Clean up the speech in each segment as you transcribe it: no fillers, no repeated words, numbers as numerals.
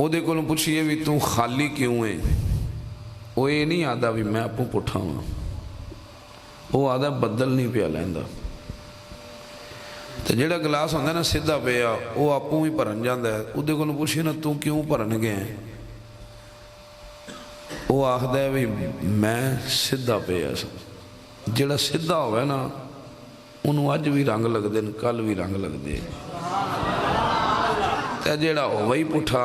ਉਹਦੇ ਕੋਲੋਂ ਪੁੱਛੀਏ ਵੀ ਤੂੰ ਖਾਲੀ ਕਿਉਂ ਹੈ, ਉਹ ਇਹ ਨਹੀਂ ਆਦਾ ਵੀ ਮੈਂ ਆਪੂ ਪੁੱਠਾ ਹਾਂ, ਉਹ ਆਦਾ ਬੱਦਲ ਨਹੀਂ ਪਿਆ ਲੈਂਦਾ। ਤੇ ਜਿਹੜਾ ਗਲਾਸ ਹੁੰਦਾ ਨਾ ਸਿੱਧਾ ਪਿਆ ਉਹ ਆਪੂ ਹੀ ਭਰਨ ਜਾਂਦਾ, ਉਹਦੇ ਕੋਲੋਂ ਪੁੱਛੀਏ ਨਾ ਤੂੰ ਕਿਉਂ ਭਰਨ ਗਿਆ, ਉਹ ਆਖਦਾ ਵੀ ਮੈਂ ਸਿੱਧਾ ਪਿਆ। ਜਿਹੜਾ ਸਿੱਧਾ ਹੋਵੇ ਨਾ ਉਹਨੂੰ ਅੱਜ ਵੀ ਰੰਗ ਲੱਗਦੇ ਨੇ, ਕੱਲ ਵੀ ਰੰਗ ਲੱਗਦੇ, ਤੇ ਜਿਹੜਾ ਹੋਵੇ ਹੀ ਪੁੱਠਾ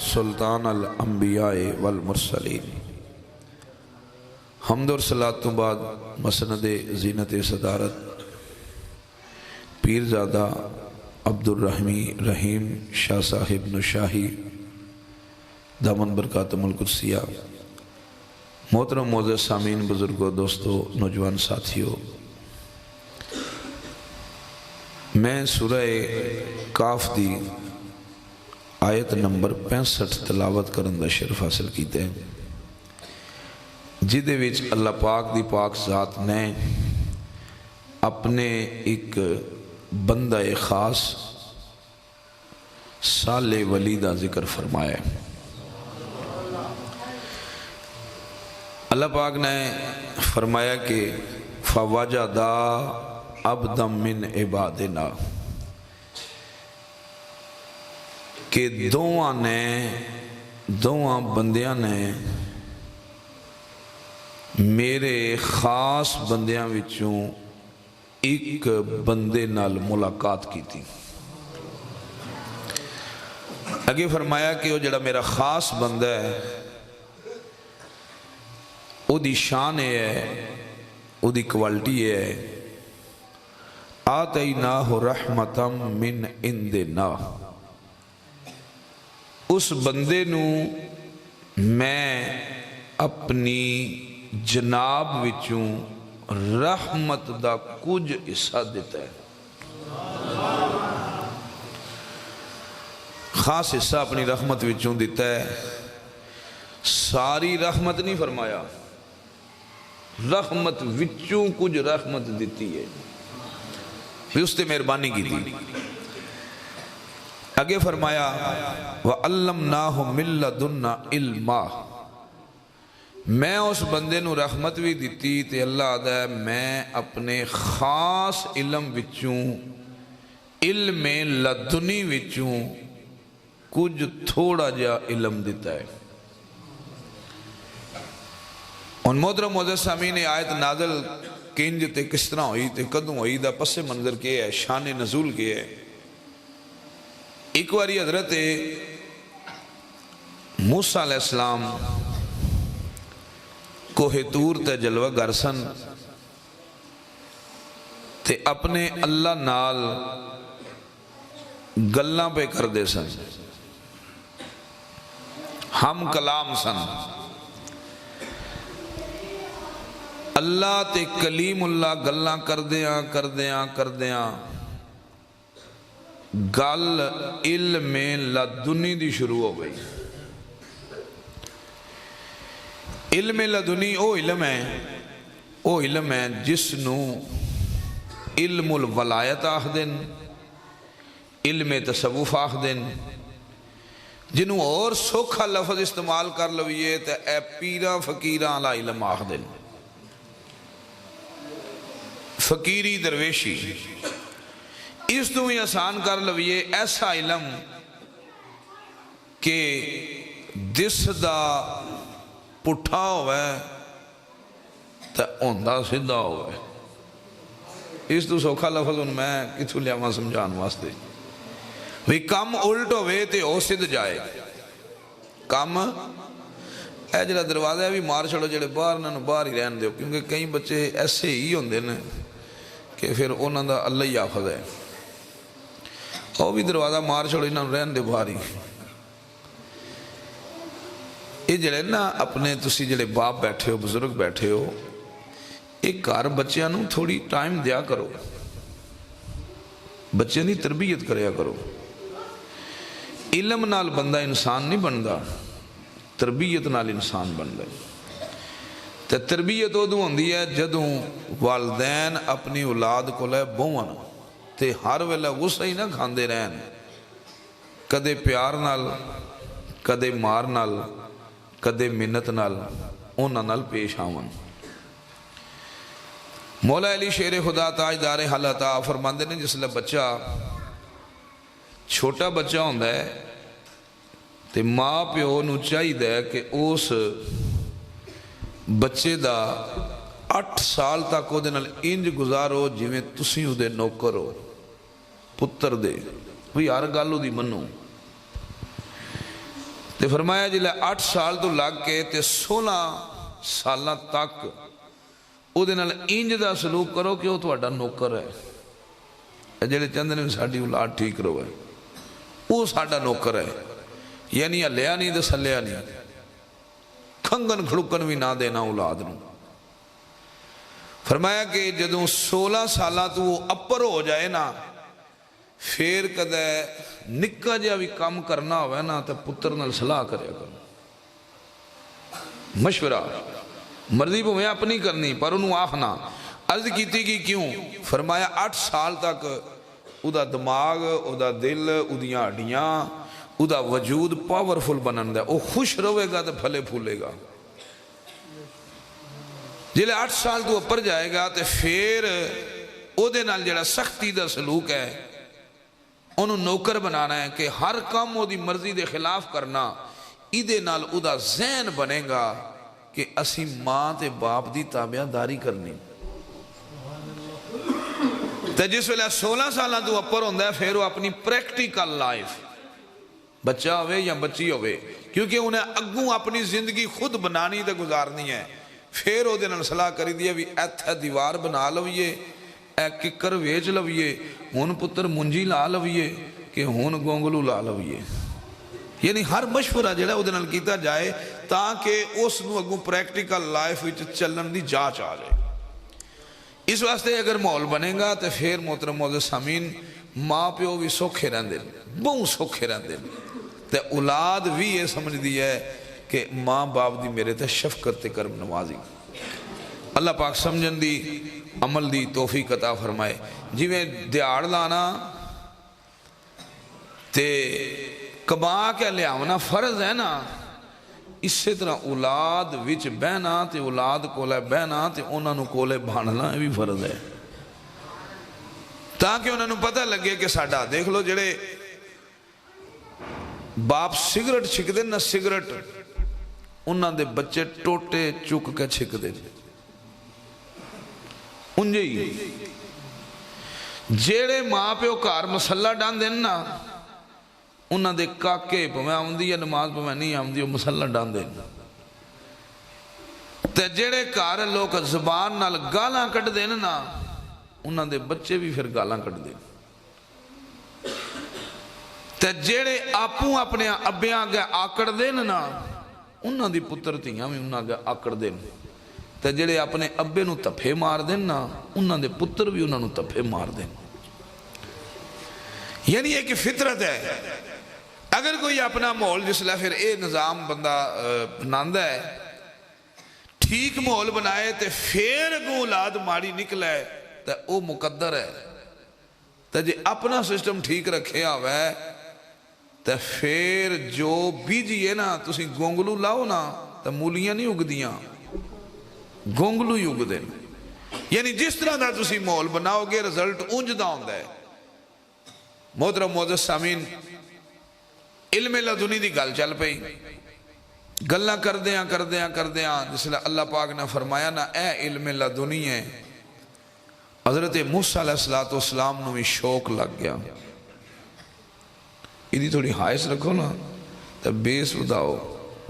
سلطان الانبیاء والمرسلین۔ حمد اور صلوات تو بعد مسند زینت صدارت پیرزادہ عبد الرحیم شاہ صاحب نشاہی دامن برکاتم القدسیہ، محترم معزز سامعین، بزرگوں، دوستوں، نوجوان ساتھیوں، میں سورہ کاف دی آیت نمبر 65 تلاوت کرن دا شرف حاصل کیتے ہیں، جدے وچ اللہ پاک دی پاک ذات نے اپنے ایک بندہ خاص صالح ولی دا ذکر فرمایا ہے۔ اللہ پاک نے فرمایا کہ فَوَجَدَا عَبْدًا مِّنْ عِبَادِنَا، کہ دوواں بندیاں نے میرے خاص بندیاں وچوں ایک بندے نال ملاقات کی تھی۔ اگے فرمایا کہ وہ جڑا میرا خاص بندہ ہے او دی شان ہے، او دی کوالٹی ہے، آتیناہ رحمتا من عندنا، اس بندے نو میں اپنی جناب وچوں رحمت دا کچھ حصہ دیتا ہے، خاص حصہ اپنی رحمت وچوں دیتا ہے۔ ساری رحمت نہیں فرمایا، رحمت وچوں کچھ رحمت دیتی ہے، بھی اس نے مہربانی کی تھی۔ آگے فرمایا وَعَلَّمْنَاهُ مِن لَّدُنَّا عِلْمًا، میں اس بندے نو رحمت بھی دیتی تے اللہ آدھا ہے میں اپنے خاص علم وچوں، علم لدنی وچوں کچھ تھوڑا جا علم دیتا ہے۔ ان محترم معزز سامعین، آیت نازل کنج تے کس طرح ہوئی تے کدوں ہوئی دا پس منظر کیا ہے، شان نزول کیا ہے۔ ایک باری حضرت موسیٰ علیہ السلام کوہ طور تے جلوہ گرسن تے اپنے اللہ نال گلاں پہ کر دے سن، ہم کلام سن۔ اللہ تے کلیم اللہ گلاں کردیاں گل علم لدنی دی شروع ہو گئی۔ علم لدنی او علم ہے جس نو علم الولایت آخدن، علم تصوف آخدن، جنہوں اور سوکھا لفظ استعمال کر لویے تے اے پیران فقیران علا علم آخدن، فقیری درویشی۔ اس تو ہی آسان کر لویے ایسا علم کہ دس دا پٹھا ہوئے تے اوندہ سدھا ہوئے۔ اس تو سوکھا لفظ ان میں کتھو لیا ماں سمجھان واسطے، وہی کم الٹ ہوئے تے او سدھ جائے، کم اے جڑا دروازہ ہے بھی مار چھڑو، جڑے باہر نہ باہر ہی رہن دیو، کیونکہ کئی بچے ایسے ہی ہوندے نے کہ پھر انہوں دا اللہ ہی آفد ہے، او بھی دروازہ مار چھوڑو، انہوں رہن دے باہر ہی۔ یہ جڑے نا اپنے تسی جڑے باپ بیٹھے ہو، بزرگ بیٹھے ہو، ایک کار بچیاں نو تھوڑی ٹائم دیا کرو، بچیاں دی تربیت کریا کرو۔ علم نال بندہ انسان نہیں بندا، تربیت نال انسان بندا ہے۔ تے تربیت ادوں ہوندی ہے جدوں والدین اپنی اولاد کو لے بہون تے ہر ویلے غصہ ہی نہ کھاندے رہن، کدے پیار نال، کدے مار نال، کدے منت نال، انہاں نال پیش آون۔ مولا علی شیر خدا تاجدار حالت فرماندے نے جس لئے بچہ چھوٹا بچہ ہوندا ہے تے ماں پیو نو چاہیے کہ اس بچے دا 8 سال تک وہ نال انج گزارو جویں تسی او دے نوکر ہو، پتر دے، وہی ہر گل دی منو۔ تے فرمایا جلے 8 سال تو لگ کے تے 16 سالاں تک او دے نال انج دا سلوک کرو کہ وہ تہاڈا نوکر ہے. جڑے چندے نے ساڈی اولاد ٹھیک رہے وہ ساڈا نوکر ہے، یعنی ہلیا نہیں تے سلیا نہیں، کھنگن کھڑکن بھی نہ دینا اولاد نو. فرمایا کہ جدوں 16 سالاں تو وہ اپر ہو جائے نا، پھر کدے نکا جہا بھی کام کرنا ہوئے نا تو پتر نال صلاح کرے کرو، مشورہ مرضی پہ میں اپنی کرنی پر انہوں آخنا. عرض کیتی کہ کیوں؟ فرمایا 8 سال تک او دا دماغ، او دا دل، او دیاں ہڈیاں، او دا وجود پاورفل بنن دا، او خوش روے گا تو پھلے پھولے گا. جلے 8 سال تو اوپر جائے گا تو پھر او دے نال جڑا سختی دا سلوک ہے انہوں نوکر بنانا ہے کہ ہر کام او دی مرضی دے خلاف کرنا. ایدے نال او دا ذہن بنے گا کہ اسی ماں تے باپ دی تابعہ داری کرنی. تے جس ویلے 16 سالہ تو اوپر ہوندہ ہے پھر وہ اپنی پریکٹیکل لائف، بچہ ہوئے یا بچی ہوئے، کیونکہ انہیں اگوں اپنی زندگی خود بنانی تے گزارنی ہے. پھر او دن صلاح کری دیا بھی ایتھے دیوار بنا لوئیے، اے ککر ویچ لوئیے، ہون پتر منجی لا لوئیے کہ ہون گونگلو لا لوئیے. یعنی ہر مشورہ جڑا او دن کیتا جائے تاکہ اس نو اگوں پریکٹیکل لائف وچ چلن دی جاچ آ جائے. اس واسطے اگر ماحول بنے گا تو پھر محترم معزز سامعین ماں پیو بھی سوکھے رہندے، بہت سوکھے رہندے، تے اولاد بھی یہ سمجھ دی ہے کہ ماں باپ دی میرے تے شفقت تے کرم نوازی. اللہ پاک سمجھن دی عمل دی توفیق عطا فرمائے. جی میں دیاڑ لانا تے کما کے لے آونا فرض ہے نا، اسی طرح اولاد وچ بہنا تے اولاد کولے بہنا تے انہاں نو کولے بھاننا بھی فرض ہے، تاکہ انہاں نو پتہ لگے کہ ساڈا دیکھ لو جڑے باپ سگرٹ چھک دے نا، سگرٹ انہاں دے بچے ٹوٹے چک کے چھک دے انجے ہی. جیڑے ماں پہ کار مسلح ڈان دین نا، انہاں دے کاکے پہ آمدی یا نماز پہ نہیں آمدی وہ مسلح ڈان دین. تے جیڑے کار لوگ زبان نال گالاں کٹ دین نا، انہاں دے بچے بھی پھر گالاں کٹ دین. تے جیڑے آپوں اپنے ابیاں گے آکڑ دین نا، انہاں دی پتر تیاں بھی انہاں گے آکڑ دین. تے جڑے اپنے ابے نو تپھے مار دین نا، انہاں دے پتر بھی انہاں نو تپھے مار دین. یعنی ایک فطرت ہے. اگر کوئی اپنا ماحول جس لئے پھر اے نظام بندہ بناندہ ہے، ٹھیک ماحول بنائے تے پھر اگوں اولاد ماڑی نکلے تے او مقدر ہے. تے جے اپنا سسٹم ٹھیک رکھے آوے تے پھر جو بیجیے نا، تسی گونگلو لاؤ نا تے مولیاں نہیں اگ دیاں، گونگلو ہی اگ دیں. یعنی جس طرح دا تسی ماحول بناؤ گے رزلٹ اونج دا ہوندہ ہے. محترم معزز سامعین، علم لدنی دی گل چل پئی، گلاں کردیاں جس لئے اللہ پاک نے فرمایا نا اے علم لدنی ہے. حضرت موسیٰ علیہ السلام نو بھی شوق لگ گیا. ایدی تھوڑی حائص رکھو نا تو بیس بتاؤ،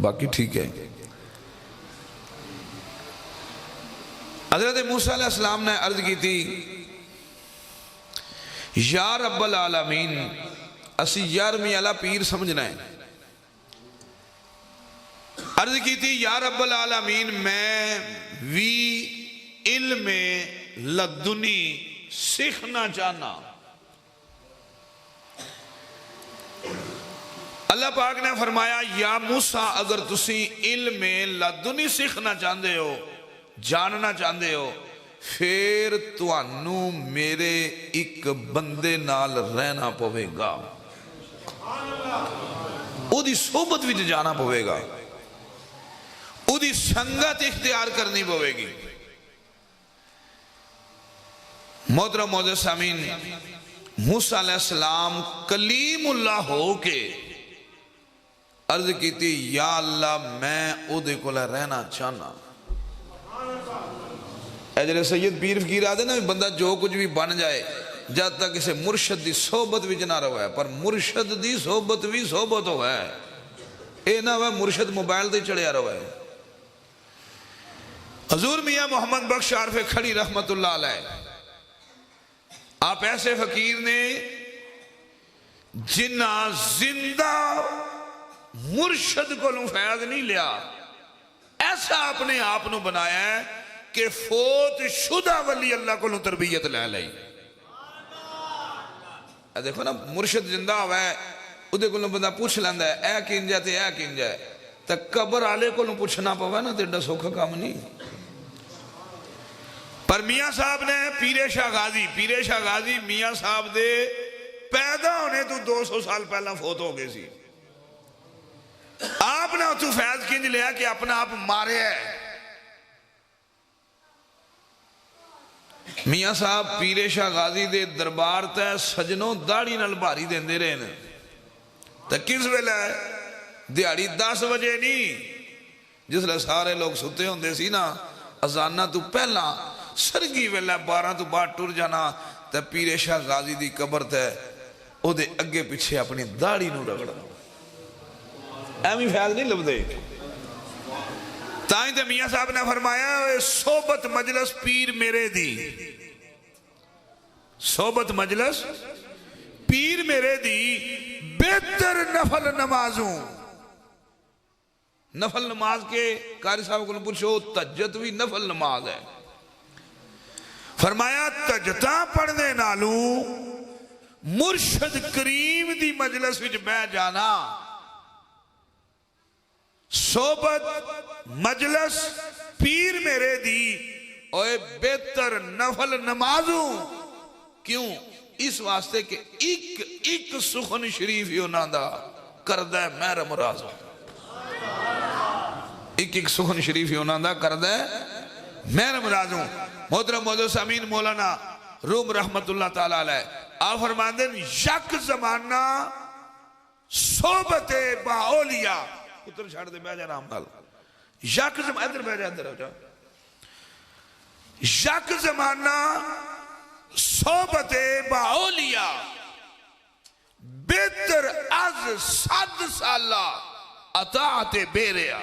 باقی ٹھیک ہے. حضرت موسیٰ علیہ السلام نے عرض کی تھی یا رب العالمین، اسی یارمی علا پیر سمجھنا ہے. عرض کی تھی یا رب العالمین میں وی علم لدنی سیکھنا چاہنا. اللہ پاک نے فرمایا یا موسیٰ اگر تسی علم لدنی سیکھنا چاہندے ہو، جاننا چاہندے ہو، پھر توانو میرے ایک بندے نال رہنا پوے گا، او دی صحبت وچ جانا پوے گا، او دی سنگت اختیار کرنی پوے گی. محترم معزز سامعین، موسیٰ علیہ السلام کلیم اللہ ہو کے عرض کی تھی یا اللہ میں او دے کو رہنا چاہنا. اے جلے سید پیر فقیر آدھے نا بندہ جو کچھ بھی بن جائے جب تک اسے مرشد دی صحبت بھی نہ رہا ہے، پر مرشد دی صحبت بھی صحبت ہوا ہے. اے نہ وہ مرشد موبائل تے چڑھیا رہا ہے. حضور میاں محمد بخش عارف کھڑی رحمت اللہ علیہ آپ ایسے فقیر نے جنہ زندہ مرشد کو فیض نہیں لیا. ایسا اپنے آپ نو بنایا ہے کہ فوت شدہ ولی اللہ کو تربیت لے لئی. دیکھو نا مرشد زندہ ہوا ہے ادھے کو بندہ پوچھ لیندہ ہے اے کنجا تے اے کنجا ہے تا قبر آلے کو پوچھنا پوا نا تیڑا سوکھا کام نہیں. پر میاں صاحب نے پیر شاہ غازی میاں صاحب دے پیدا ہونے تو 200 سال پہلا فوت ہو گئے سی. آپ نے تو فیض کنج لیا کہ اپنا آپ مارے ہے. میاں صاحب پیر شاہ غازی دے دربار تے سجنوں داڑھی نال بھاری دین دے رہے ہیں تو کس ویلے دیہڑی 10 بجے نہیں جس لئے سارے لوگ ستے ہوندے سی نا اذانہ تو پہلا سرگی ویلے 12 تو بعد ٹر جانا تو پیر شاہ غازی دی قبر تے او دے اگے پیچھے اپنی داڑھی نو رگڑا. ایمی فیض نہیں لب دے. تائیں تے میاں صاحب نے فرمایا صحبت مجلس پیر میرے دی صحبت مجلس پیر میرے دی بہتر نفل نمازوں. نفل نماز کے قاری صاحب کو پوچھو تہجد بھی نفل نماز ہے. فرمایا تہجداں پڑھنے نالوں مرشد کریم دی مجلس وچ بہ جانا صحبت مجلس پیر میرے دی اوے بہتر نفل نمازوں. کیوں؟ اس واسطے کہ ایک سخن شریف ہی انہاں دا کردہ محرم رازوں. ایک سخن شریف ہی انہاں دا کردہ محرم رازوں. محترم موجود سامین مولانا روم رحمت اللہ تعالیٰ علیہ آپ فرماندن یک زمانہ صحبت با اولیاء اتر چھاڑ دے بہ جا رام نال یک زمانہ ادھر بہ جا ادھر ہو جا یک زمانہ صحبت با اولیاء بہتر از 100 سالہ اطاعت بیریا.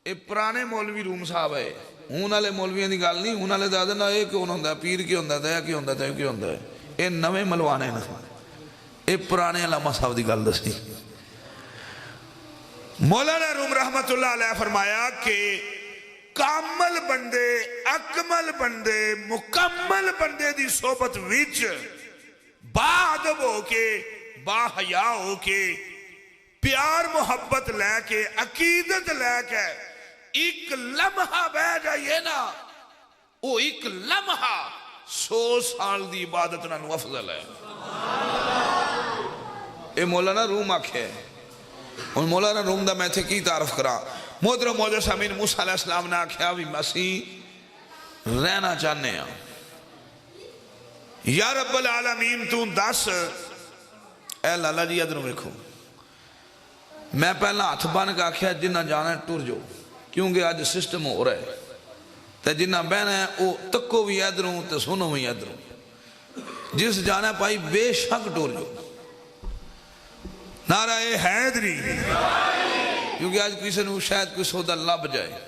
اے پرانے مولوی روم صاحب ہے ہون والے مولویاں دی گل نہیں. ہون والے دادے نا اے کون ہوندا پیر کی ہوندا تے کی ہوندا تے کی ہوندا ہے. اے نویں ملوانے نا اے پرانے علامہ صاحب دی گل دسی. مولانا روم رحمت اللہ علیہ فرمایا کہ کامل بندے اکمل بندے مکمل بندے دی صحبت وچ با ادب ہو کے با حیا ہو کے پیار محبت لے کے عقیدت لے کے ایک لمحہ بہ جائیے نا وہ ایک لمحہ 100 سال دی عبادت نہ افضل ہے. اے مولانا روم آکھے اور مولانا روم دا میں تھے کی تعارف کرا. محترم موجود سامین موسیٰ علیہ السلام نے آکھیا بھی مسیح رہنا چاہنے ہیں یا رب العالمین تو دس. اے لالا جی ادھر ویکھو میں پہلا ہاتھ بن کے آکھیا جنہ جانا ہے ٹور جو کیونکہ آج سسٹم ہو رہا ہے تو جنہ بہنا ہے وہ تکو بھی ادھروں تو سنو بھی ادھروں. جس جانا پائی بے شک ٹور جو نعرہ حیدری کیونکہ آج کسی نے شاید کوئی سودا لب جائے.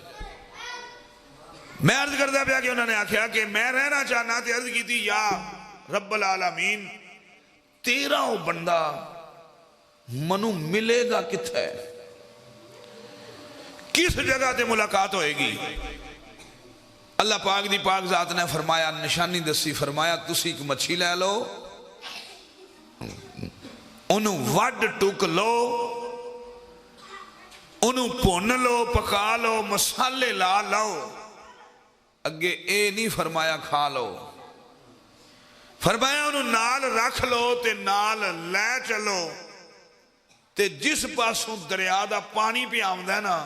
میں عرض کردہ پیا کہ انہوں نے آکھیا کہ میں رہنا چاہنا تھی. عرض کی تھی یا رب العالمین تیرا وہ بندہ منو ملے گا کتھے کس جگہ تے ملاقات ہوئے گی. اللہ پاک دی پاک ذات نے فرمایا نشانی دسی. فرمایا تسی ایک مچھی لے لو انہوں وڈ ٹک لو انہوں پون لو پکا لو مسالے لا لو. اگے اے نہیں فرمایا کھا لو. فرمایا انہوں نال رکھ لو تے نال لے چلو تے جس پاسوں دریا دا پانی پہ آمد ہے نا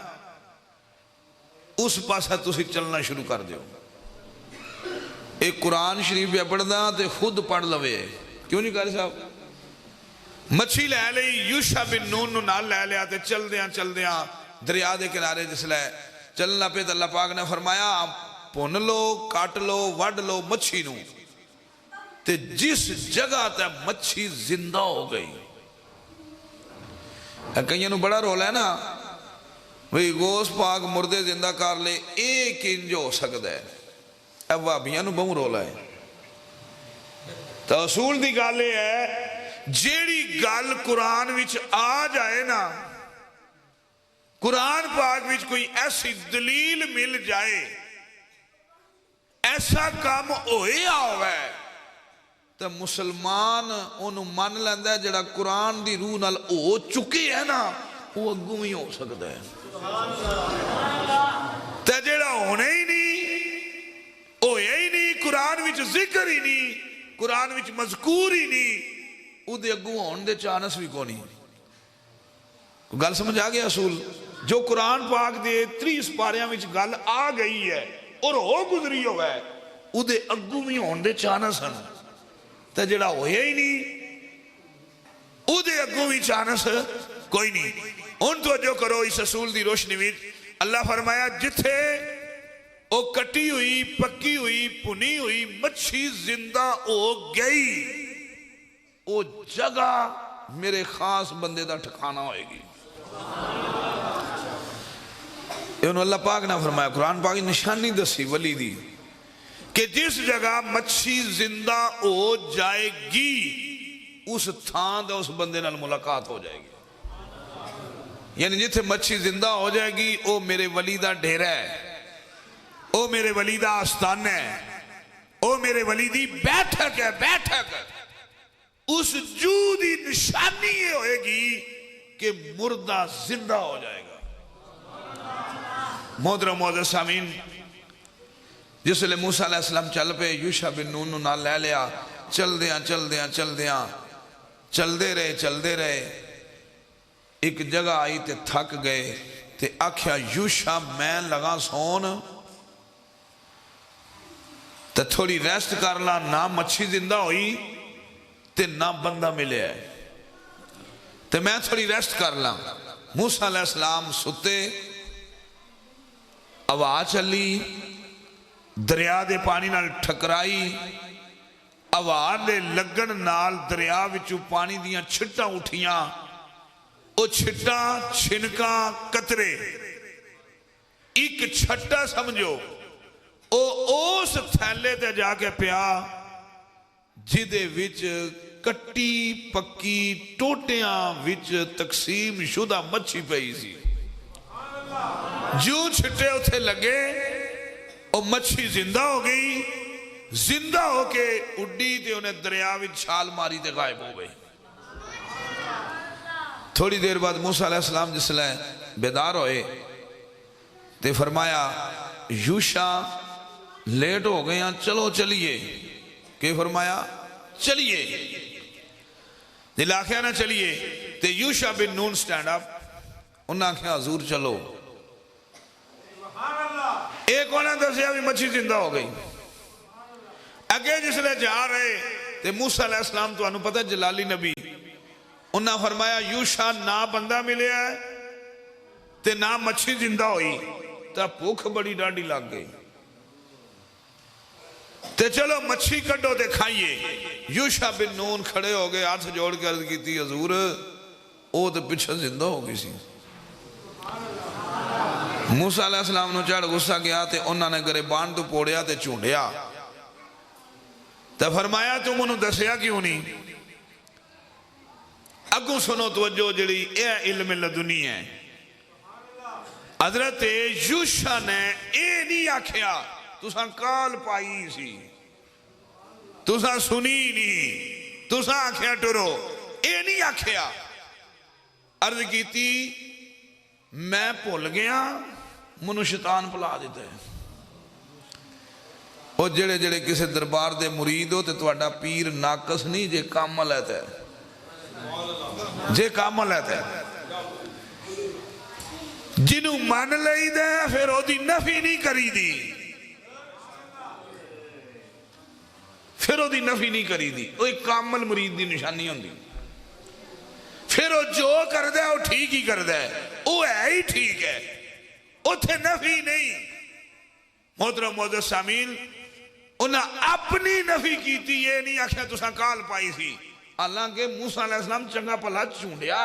اس پاسا تسی چلنا شروع کر دیو. ایک قرآن شریف پہ پڑھ دا تے خود پڑھ لوے. کیوں نہیں کہا صاحب مچھی لے لئی یوشا بن نون نال لے لیا تے چل دیاں دریا دے کنارے جس لے چلنا پہ تے اللہ پاک نے فرمایا پون لو کاٹ لو وڈ لو مچھی نو تے جس جگہ تے مچھی زندہ ہو گئی کئی بڑا رولا ہے نا بھئی گوشت پاک مردے زندہ کر لے ایک انج ہو سکتا ہے، اے وہابیاں نو بہت رولا ہے۔ تو اصول دی گل یہ ہے جیڑی گل قرآن وچ آ جائے نا، قرآن پاک وچ کوئی ایسی دلیل مل جائے، ایسا کام ہوئے آوے تو مسلمان انہوں من لیندہ ہے جڑا قرآن دی روح نال ہو چکے ہے نا وہ اگوں ہی ہو سکتا ہے۔ تے جڑا ہونے ہی نہیں، ہوئے ہی نہیں، قرآن وچ ذکر ہی نہیں، قرآن وچ مذکور ہی نہیں، او دے اگوں ہون دے چانس بھی کو نہیں۔ گل سمجھ آ گیا اصول؟ جو قرآن پاک دے 30 پاریاں وچ گل آ گئی ہے اور ہو گزری ہوئے او دے اگوں بھی ہون دے چانس ہیں، تے جڑا ہوئے ہی نہیں او دے اگوں بھی چانس کوئی نہیں۔ ان توجہ کرو اس اصول دی روشنی میں اللہ فرمایا جتھے او کٹی ہوئی پکی ہوئی پنی ہوئی مچھی زندہ ہو گئی او جگہ میرے خاص بندے دا ٹھکانہ ہوئے گی۔ انہوں اللہ پاک نے فرمایا قرآن پاک نشانی دسی ولی دی کہ جس جگہ مچھی زندہ ہو جائے گی اس تھان دا اس بندے نال ملاقات ہو جائے گی۔ یعنی جتھے مچھی زندہ ہو جائے گی او میرے ولی دا ڈھیرہ ہے، او میرے ولی دا آستان ہے، او میرے ولی دی بیٹھک ہے، بیٹھک ہے۔ اس جو دی نشانی یہ ہوئے گی کہ مردہ زندہ ہو جائے گا۔ محترم معزز سامعین، جس لئے موسیٰ علیہ السلام چل پہ یوشع بن نون نال لے لیا، چل دیاں چل دے رہے ایک جگہ آئی تے تھک گئے تے آکھیا یوشع میں لگا سون تے تھوڑی ریسٹ کر لا، نہ مچھی زندہ ہوئی تے نہ بندہ ملے ہے تے میں تھوڑی ریسٹ کر لا۔ موسیٰ علیہ السلام ستے، ہوا چلی، دریا دے پانی نال ٹھکرائی، ہوا دے لگن نال دریا وچوں پانی دیاں چھٹاں اٹھیاں، او چھٹاں چھنکاں قطرے ایک چھٹا سمجھو او اس تھیلے تے جا کے پیا جدے وچ کٹی پکی ٹوٹیاں وچ تقسیم شدہ مچھی پئی سی۔ جو چھٹے اتھے لگے او مچھی زندہ ہو گئی، زندہ ہو کے اڈی تے انہیں دریا وچ چھال ماری تے غائب ہو گئی۔ تھوڑی دیر بعد موسیٰ علیہ السلام جس لئے بیدار ہوئے تے فرمایا یوشع لیٹ ہو گئے ہیں، چلو چلیے۔ کہ فرمایا چلیے، دل آخیا نہ چلیے تے یوشع بن نون سٹینڈ اپ، انہاں آخیا حضور چلو۔ ایک ہونا دسیا بھی مچھی زندہ ہو گئی، اگے جس لئے جا رہے تے موسیٰ علیہ السلام تو انہوں پتہ جلالی نبی، انہاں فرمایا یوشع نہ بندہ ملے ہے تے نہ مچھی زندہ ہوئی، تا بھوک بڑی ڈاڈی لگ گئی تے چلو مچھی کڈو تے کھائیے۔ یوشع بن نون کھڑے ہو گئے، ہاتھ جوڑ کے عرض کی تھی حضور او تے پیچھے زندہ ہو گئی سی۔ موسیٰ علیہ السلام نے چڑھ غصہ گیا تے انہوں نے گریبان تو پوڑیا تے چونڈیا تے فرمایا تم انہوں دسیا کیوں نہیں؟ اگوں سنو توجہ جڑی اے علم لدنی ہے۔ حضرت یوشع نے اے نہیں آکھیا تساں کال پائی سی، تساں سنی نہیں، تساں آکھیا ٹرو، اے نہیں آکھیا۔ عرض کی تھی میں بھول گیا، منو شیطان پلا دیتا ہے۔ او جڑے جڑے کسے دربار دے مرید ہو تے تواڈا پیر ناقص نہیں جے کامل ہے تے، جے کامل ہے تے جنہوں مان لئی دے پھر او دی نفی نہیں کری دی، پھر او دی نفی نہیں کری دی، وہ ایک کامل مرید دی نشانی ہوں دی۔ پھر وہ جو کر دے وہ ٹھیک ہی کر دے، وہ ہے ہی ٹھیک ہے، اتھے نفی نہیں۔ محترم معزز سامعین، انہاں اپنی نفی کی تھی، یہ نہیں آکھیا تساں کال پائی سی، حالانکہ موسیٰ علیہ السلام چنگا پلا چونڈیا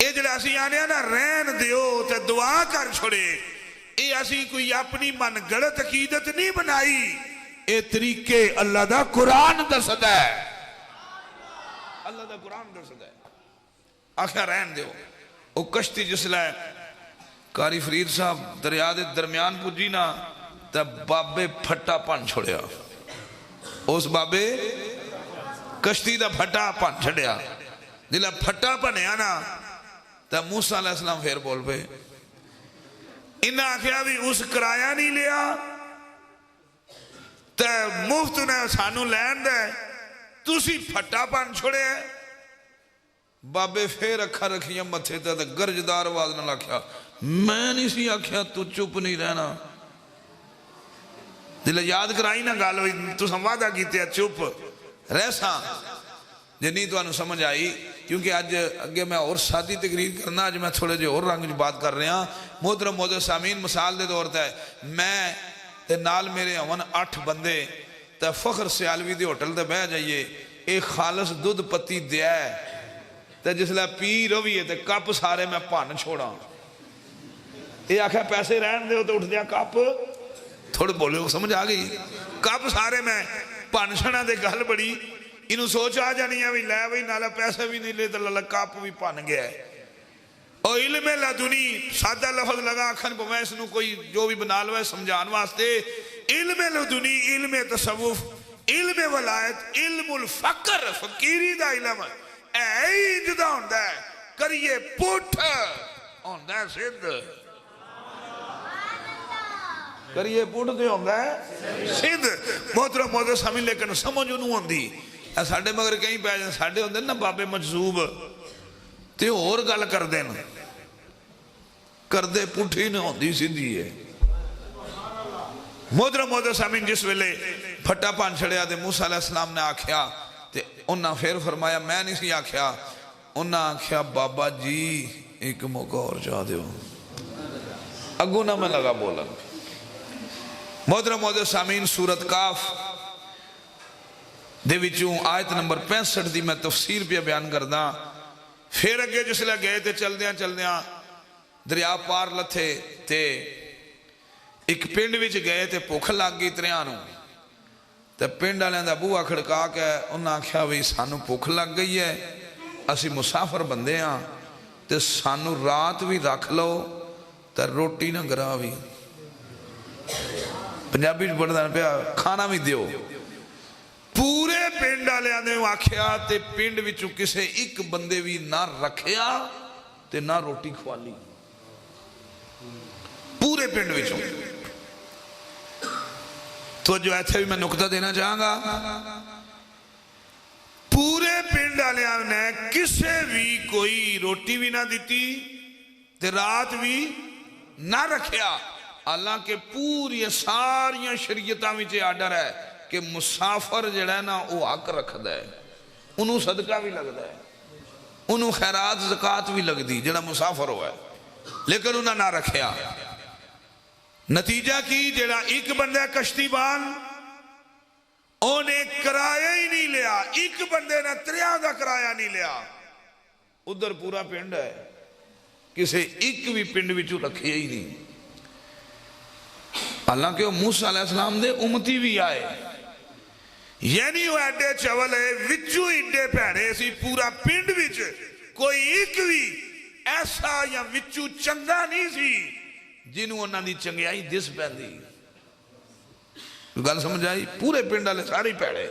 یہ جڑا اسی آنے نا رہن دیو تے دعا کر چھوڑے، یہ اسی کوئی اپنی من گڑت عقیدت نہیں بنائی، یہ طریقے اللہ دا قرآن دسدا ہے، اللہ دا قرآن دسدا ہے۔ آخر رہن دیو، وہ کشتی جس لائے قاری فرید صاحب دریا دے درمیان پجی نا تے بابے پھٹا پن چھوڑیا، اس بابے کشتی دا پھٹا پن چھڑیا، جلہ پھٹا پنیا نا تے موسیٰ علیہ السلام پھر بول پہ انہاں آخیا بھی اس کرایہ نہیں لیا تے مفت نے سانو لین دے تُسی پھٹا پن چھوڑے ہیں۔ بابے پھر اکھا رکھیا متھے تے گرجدار آواز نہ لکھیا، میں نہیں سی آکھیا تو چپ نہیں رہنا، دل یاد کرائی نا گال ہوئی تو سموادہ کیتے ہیں چپ رہساں جنہی تو انہوں سمجھ آئی، کیونکہ آج اگے میں اور سادی تقریر کرنا، آج میں تھوڑے جو اور رنگ جو بات کر رہے ہیں۔ محترم موجود سامین مثال دے دورتا ہے، میں تے نال میرے ہون 8 بندے تے فخر سیالوی دے ہوٹل دے بہ جائیے، ایک خالص دودھ پتی دیا ہے تے جس لئے پی روی ہے تے کپ سارے میں پان چھوڑا، یہ آکھا پیسے رہن دے ہو تو اٹھ دیا کپ تھوڑے بولے ہو سمجھ آگئی، کپ سارے میں پان چھڑا دے گل بڑی، انہوں سوچ آ جانی ہے لے وہی نالا پیسے بھی نہیں لے تو اللہ کپ بھی پان گیا ہے۔ اور علم لدنی سادہ لفظ لگا کھن پہ میں اس نو کوئی جو بھی بنا لو ہے سمجھان واسطے، علم لدنی، علم تصوف، علم ولایت، علم الفقر، فقیری دا علم اے جدا ہوندہ ہے، کریے پوٹھ ہوندہ ہے سدھ، کریے پوٹھ دے ہوندہ ہے سدھ۔ محترم محترم سامن لیکن سمجھ انہوں ہوندی ساڑھے مگر کہیں پہ آجائیں ساڑھے ہوندے نا بابے مجذوب تے اور گل کر دینا کر دے پوٹھی نے ہوندی سدھی ہے۔ محترم محترم سامن جس ویلے پھٹا پان چھڑیا دے موسیٰ علیہ السلام نے آکھیا تے انہاں پھر فرمایا میں نہیں سی آکھیا، انہاں آکھیا بابا جی ایک موقع اور جا دیو، اگو نہ میں لگا بولا۔ محترم محترم سامین سورت کاف دے وچوں آیت نمبر 65 دی میں تفسیر پہ بیان کردہ، پھر اگے جس لئے گئے تے چل دیاں دریا پار لتھے تے ایک پنڈ وچ گئے تے بھوک لگ گئی تریانوں تے پنڈ والے دا بوہا کھڑکا کے انہاں آکھیا وی سانو بھوک لگ گئی ہے، اسی مسافر بندے ہاں تے سانو رات بھی رکھ لو تے روٹی نہ گرا بھی، پنجابی بڑھدان پہ کھانا بھی دیو۔ پورے پنڈ والے نے آکھیا تے پنڈ وچوں کسے ایک بندے بھی نہ رکھیا تے نہ روٹی کھوالی، پورے پنڈ وچوں۔ تو جو ایتھے بھی میں نکتہ دینا چاہاں گا، پورے پنڈ والے نے کسے بھی کوئی روٹی بھی نہ دیتی تے رات بھی نہ رکھیا، حالانکہ پوری ساریاں شریعتاں وچ آرڈر ہے کہ مسافر جڑا ہے نا وہ حق رکھ دے، انہوں صدقہ بھی لگ دے، انہوں خیرات زکاة بھی لگ دی جڑا مسافر ہوا ہے، لیکن انہوں نہ رکھیا۔ نتیجہ کی جڑا ایک بندہ کشتی بان انہیں کرایہ ہی نہیں لیا، ایک بندے نے 3 دا کرایہ نہیں لیا، ادھر پورا پنڈ ہے کسے ایک بھی پنڈ وچوں رکھے ہی نہیں، حالانکہ وہ موسیٰ علیہ السلام دے امتی بھی آئے، یعنی وہ ایڈے چولے وچوں ایڈے پیڑے سی پورا پنڈ وچ کوئی ایک بھی ایسا یا وچوں چنگا نہیں سی جنہوں انہاں دی چنگیائی دس پیندی، گل سمجھ آئی؟ پورے پنڈ والے سارے پیڑے،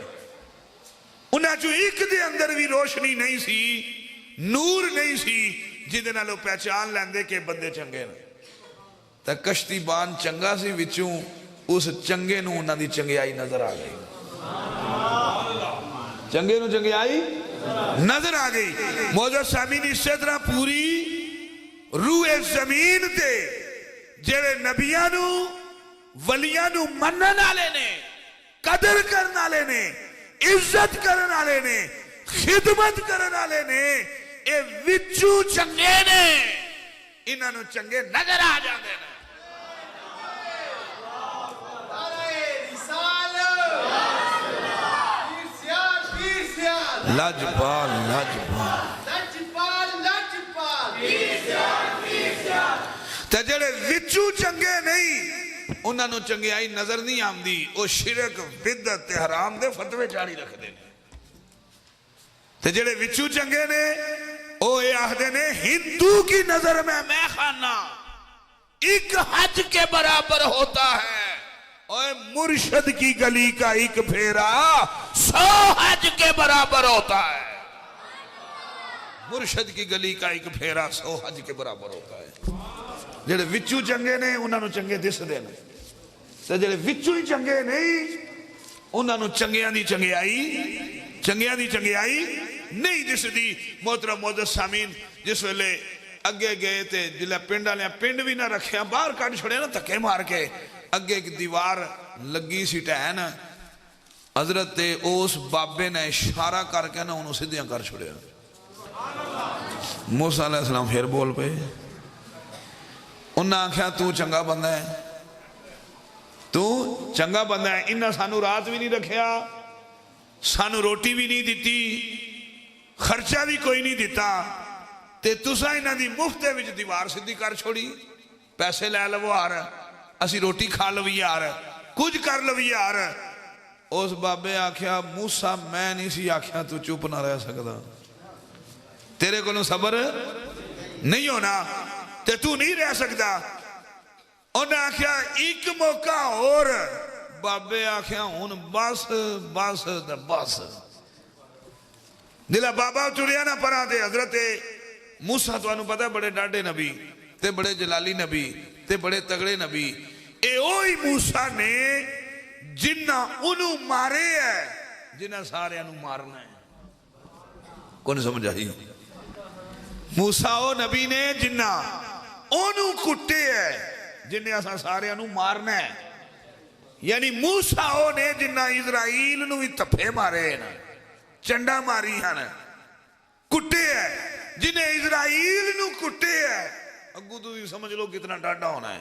انہاں چوں ایک دے اندر بھی روشنی نہیں سی، نور نہیں سی جدے نالوں پہچان لیندے کہ بندے چنگے نے۔ تا کشتی بان چنگا سی وچوں اس چنگے نو انہاں دی چنگیائی نظر آ گئی، چنگے نو چنگیائی نظر آ گئی۔ موجود سامین اس طرح پوری روح زمین تے جڑے نبیانو ولیانو منن آلے نے، قدر کرن آلے نے، عزت کرن آلے نے، خدمت کرن آلے نے، اے وچو چنگے نے، انہاں نو چنگے نظر آ جاندے نے۔ لاجپال لاجپال جڑے وچوں چنگے نہیں انہاں نوں چنگیائی نظر نہیں آمدی، او شرک بدعت تے حرام دے فتوے جاری رکھ دے تے جڑے وچوں چنگے نے او اے آہدے نے ہندو کی نظر میں خانہ ایک حج کے برابر ہوتا ہے، اور مرشد کی گلی کا ایک پھیرا 100 حج کے برابر ہوتا ہے۔ مرشد کی گلی کا ایک پھیرا 100 حج کے برابر ہوتا ہے۔ جڑے وچوں چنگے نے انہاں نوں چنگے دس دے نے تے جڑے وچوں ہی چنگے نہیں انہاں نوں چنگیاں دی چنگیائی نہیں دس دی۔ محترم معزز سامعین، جس ویلے اگے گئے تے جلے پنڈ والے پنڈ بھی نہ رکھیا، باہر کڈ چھڑے نا دھکے مار کے، اگے ایک دیوار لگی سی ٹہن، حضرت اس بابے نے اشارہ کر کے نا انہوں سیدھیاں کر چھڑیا۔ موسیٰ علیہ السلام پھر بول پے، انہاں آکھیا تو چنگا بندہ ہے، انہاں سانو رات بھی نہیں رکھیا، سانو روٹی بھی نہیں دیتی، خرچہ بھی کوئی نہیں دیتا، تے تساں انہاں دی مفتے وچ دیوار سیدھی کر چھوڑی، پیسے لے لو یار، اسی روٹی کھا لو یار، کچھ کر لو یار۔ اس بابے آکھیا موسیٰ میں نہیں سی آکھیا تو چپ نہ رہ سکتا، تیرے کو صبر نہیں ہونا تے تو نہیں رہ سکتا۔ انہیں آکھیا ایک موقع اور، بابے آکھیا ہون بس دلہ بابا چڑیا نہ پڑا دے۔ حضرت موسیٰ تو انہوں پتا بڑے ڈاڈے نبی تے بڑے جلالی نبی تے بڑے تگڑے نبی، اے اوہی موسیٰ نے جنہ انہوں مارے ہے جنہ سارے انہوں مارنا ہے۔ کون سمجھا ہی؟ موسیٰ او نبی نے جنہ انہوں کٹے ہے جنہیں اسا سارے انہوں مارنا ہے، یعنی موسیٰ او نے جنہ اسرائیل نو بھی تپھے مارے ہیں، چنڈا ماری ہیں، کٹے ہے، جنہیں اسرائیل نو کٹے ہے۔ اگو تو بھی سمجھ لو کتنا ڈاڈا ہونا ہے۔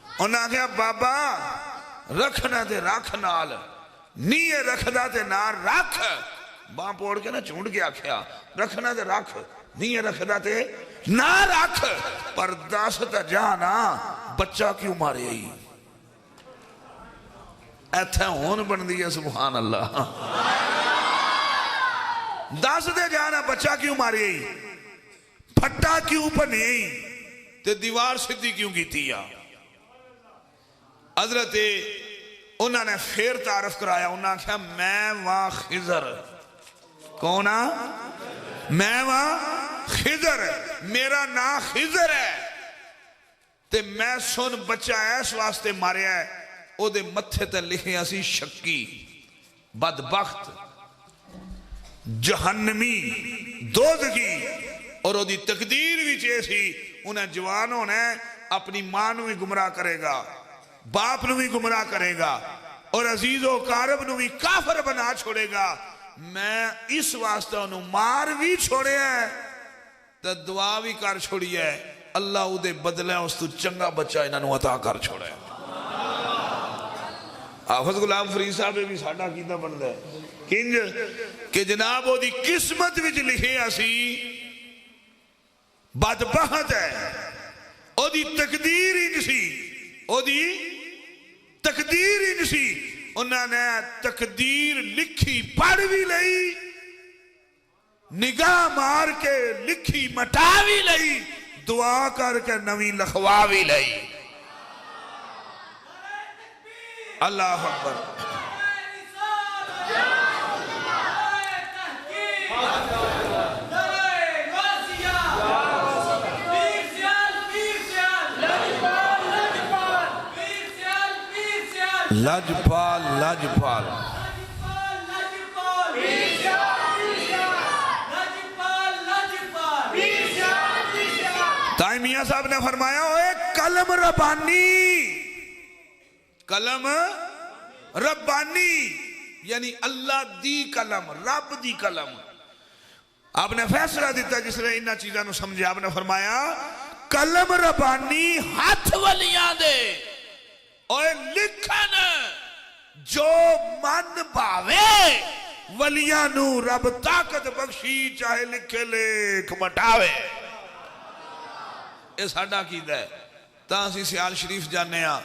انہاں کہا بابا رکھنا تے رکھ نال، نیے رکھدا تے نہ رکھ، باں پوڑ کے نا چونڈ کے آکھیا رکھنا تے رکھ، نیے رکھدا تے نہ رکھ، پر داستا جانا بچہ کیوں مارے ہی؟ ایتھے ہون بن دیا سبحان اللہ، داستے جانا بچہ کیوں مارے ہی؟ پھٹا کیوں بنے ہی؟ تے دیوار سدھی کیوں کی تیا؟ حضرت انہوں نے پھر تعارف کرایا، انہوں نے کہا میں وہاں خضر، کونا؟ میں وہاں خضر، میرا نام خضر ہے، تے میں سن بچہ ایس واسطے مارے ہے، او دے متھے تے لکھے اسی شکی، بدبخت، جہنمی، دوزگی، اور او دی تقدیر بھی چیسی، انہیں جوان ہونا ہے، اپنی ماں نو بھی گمراہ کرے گا، باپ نو بھی گمراہ کرے گا، اور عزیز و قارب نو بھی کافر بنا چھوڑے گا۔ میں اس واسطہ انہوں مار بھی چھوڑے ہیں تو دعا بھی کر چھوڑی ہے، اللہ او دے بدلے اس تو چنگا بچہ انہوں عطا کر چھوڑے ہیں۔ حافظ غلام فرید صاحب بھی ساڑھا کیتا بن دے کنج کہ جناب او دی قسمت وچ لکھے اسی بدبخت ہے، او دی تقدیر ہی نسی، او دی تقدیر ہی نسی، انہوں نے تقدیر لکھی پڑھ بھی لئی، نگاہ مار کے لکھی مٹا بھی لئی، دعا کر کے نوی لکھوا بھی لئی۔ اللہ اکبر۔ لاجپال لاجپال تائیں میاں صاحب نے فرمایا ہوئے کلم ربانی، کلم ربانی یعنی اللہ دی کلم، رب دی کلم۔ آپ نے فیصلہ دیتا جس نے انہا چیزاں نو سمجھے، آپ نے فرمایا کلم ربانی ہاتھ ولیاں دے اور لکھن جو من باوے، ولیاں نو رب طاقت بخشی چاہے لکھے لکھ مٹاوے۔ یہ ساڑھا کیدہ ہے ਤਾਂ ਅਸੀਂ ਸਿਆਲ ਸ਼ਰੀਫ ਜਾਂਦੇ ਆ,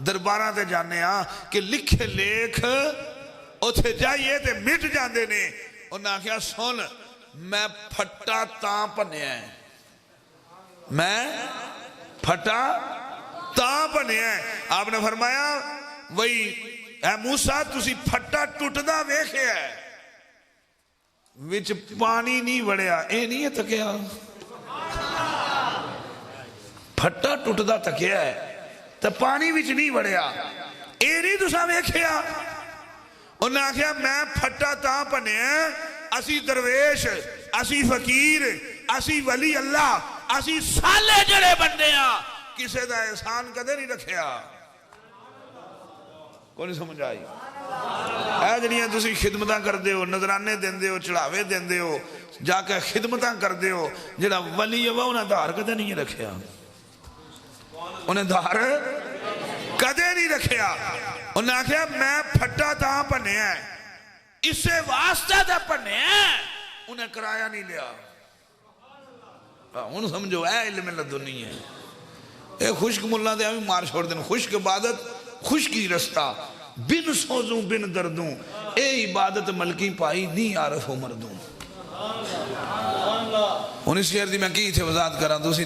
ਦਰਬਾਰਾਂ ਤੇ ਜਾਂਦੇ ਆ ਕਿ ਲਿਖੇ ਲੇਖ ਉੱਥੇ ਜਾਈਏ ਤੇ ਮਿਟ ਜਾਂਦੇ ਨੇ। ਉਹਨਾਂ ਆਖਿਆ ਸੁਣ, ਮੈਂ ਫੱਟਾ ਤਾਂ ਭੰਨਿਆ, ਮੈਂ ਫੱਟਾ ਤਾਂ ਭੰਨਿਆ। ਆਪ ਨੇ ਫਰਮਾਇਆ ਵਈ ਐ ਮੂਸਾ ਤੁਸੀਂ ਫੱਟਾ ਟੁੱਟਦਾ ਵੇਖਿਆ, ਵਿੱਚ ਪਾਣੀ ਨਹੀਂ ਵੜਿਆ, ਇਹ ਨਹੀਂ ਹੈ ਤੱਕਿਆ। ਫੱਟਾ ਟੁੱਟਦਾ ਤੱਕਿਆ ਤੇ ਪਾਣੀ ਵਿੱਚ ਨਹੀਂ ਵੜਿਆ, ਇਹ ਨਹੀਂ ਤੁਸੀਂ ਵੇਖਿਆ। ਉਹਨਾਂ ਆਖਿਆ ਮੈਂ ਫੱਟਾ ਤਾਂ ਭੰਨਿਆ, ਅਸੀਂ ਦਰਵੇਸ਼, ਅਸੀਂ ਫਕੀਰ, ਅਸੀਂ ਵਲੀ ਅੱਲਾ, ਅਸੀਂ ਸਾਲੇ ਜਿਹੜੇ ਬੰਦੇ ਆ, ਕਿਸੇ ਦਾ ਇਹਸਾਨ ਕਦੇ ਨਹੀਂ ਰੱਖਿਆ। ਕੋਈ ਨਹੀਂ ਸਮਝ ਆਈ? ਇਹ ਜਿਹੜੀਆਂ ਤੁਸੀਂ ਖਿਦਮਤਾਂ ਕਰਦੇ ਹੋ, ਨਜ਼ਰਾਨੇ ਦਿੰਦੇ ਹੋ, ਚੜਾਵੇ ਦਿੰਦੇ ਹੋ, ਜਾ ਕੇ ਖਿਦਮਤਾਂ ਕਰਦੇ ਹੋ, ਜਿਹੜਾ ਵਲੀ ਹੈ ਉਹਨੇ ਧਾਰ ਕਦੇ ਨਹੀਂ ਰੱਖਿਆ, ਉਹਨੇ ਧਾਰ ਕਦੇ ਨਹੀਂ ਰੱਖਿਆ। ਉਹਨੇ ਆਖਿਆ ਮੈਂ ਫੱਟਾ ਤਾਂ ਭੰਨਿਆ, ਇਸੇ ਵਾਸਤੇ ਤਾਂ ਭੰਨਿਆ, ਉਹਨੇ ਕਿਰਾਇਆ ਨਹੀਂ ਲਿਆ। ਹੁਣ ਸਮਝੋ ਇਹ ਇਲਮ ਲਦੁਨੀ ਹੈ। ਇਹ ਖੁਸ਼ਕ ਮੁੱਲਾ ਦੇ ਐਵੇਂ ਮਾਰ ਛੋੜ ਦੇਣ, ਖੁਸ਼ਕ ਇਬਾਦਤ, ਖੁਸ਼ਕੀ ਰਸਤਾ, ਬਿਨ ਸੋਜ਼ੂ ਬਿਨ ਦਰਦੂ, ਇਹ ਇਬਾਦਤ ਮਲਕੀ ਪਾਈ ਨਹੀਂ ਆਰਫ ਮਰਦੂ। ਹੁਣ ਇਸ ਸ਼ੇਰ ਦੀ ਮੈਂ ਕੀ ਇੱਥੇ ਵਜ਼ਾਹਤ ਕਰਾਂ, ਤੁਸੀਂ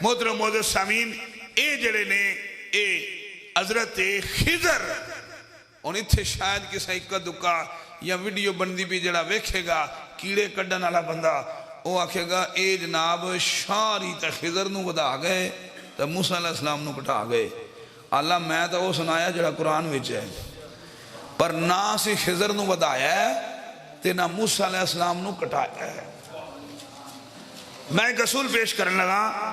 محترم معزز سامعین اے جڑے نے اے حضرت خضر ہن ایتھے شاید کسے اکا دکا یا ویڈیو بندی بھی جڑا ویکھے گا کیڑے کڈن والا بندہ وہ آکھے گا اے جناب شاری تے خضر نو ودا گئے تے موسیٰ علیہ السلام نو کٹا گئے اللہ میں تو وہ سنایا جڑا قرآن وچ ہے پر نہ سی خضر نو ودایا ہے تے نہ موسیٰ علیہ السلام نو کٹایا ہے میں ایک اصول پیش کرنے لگا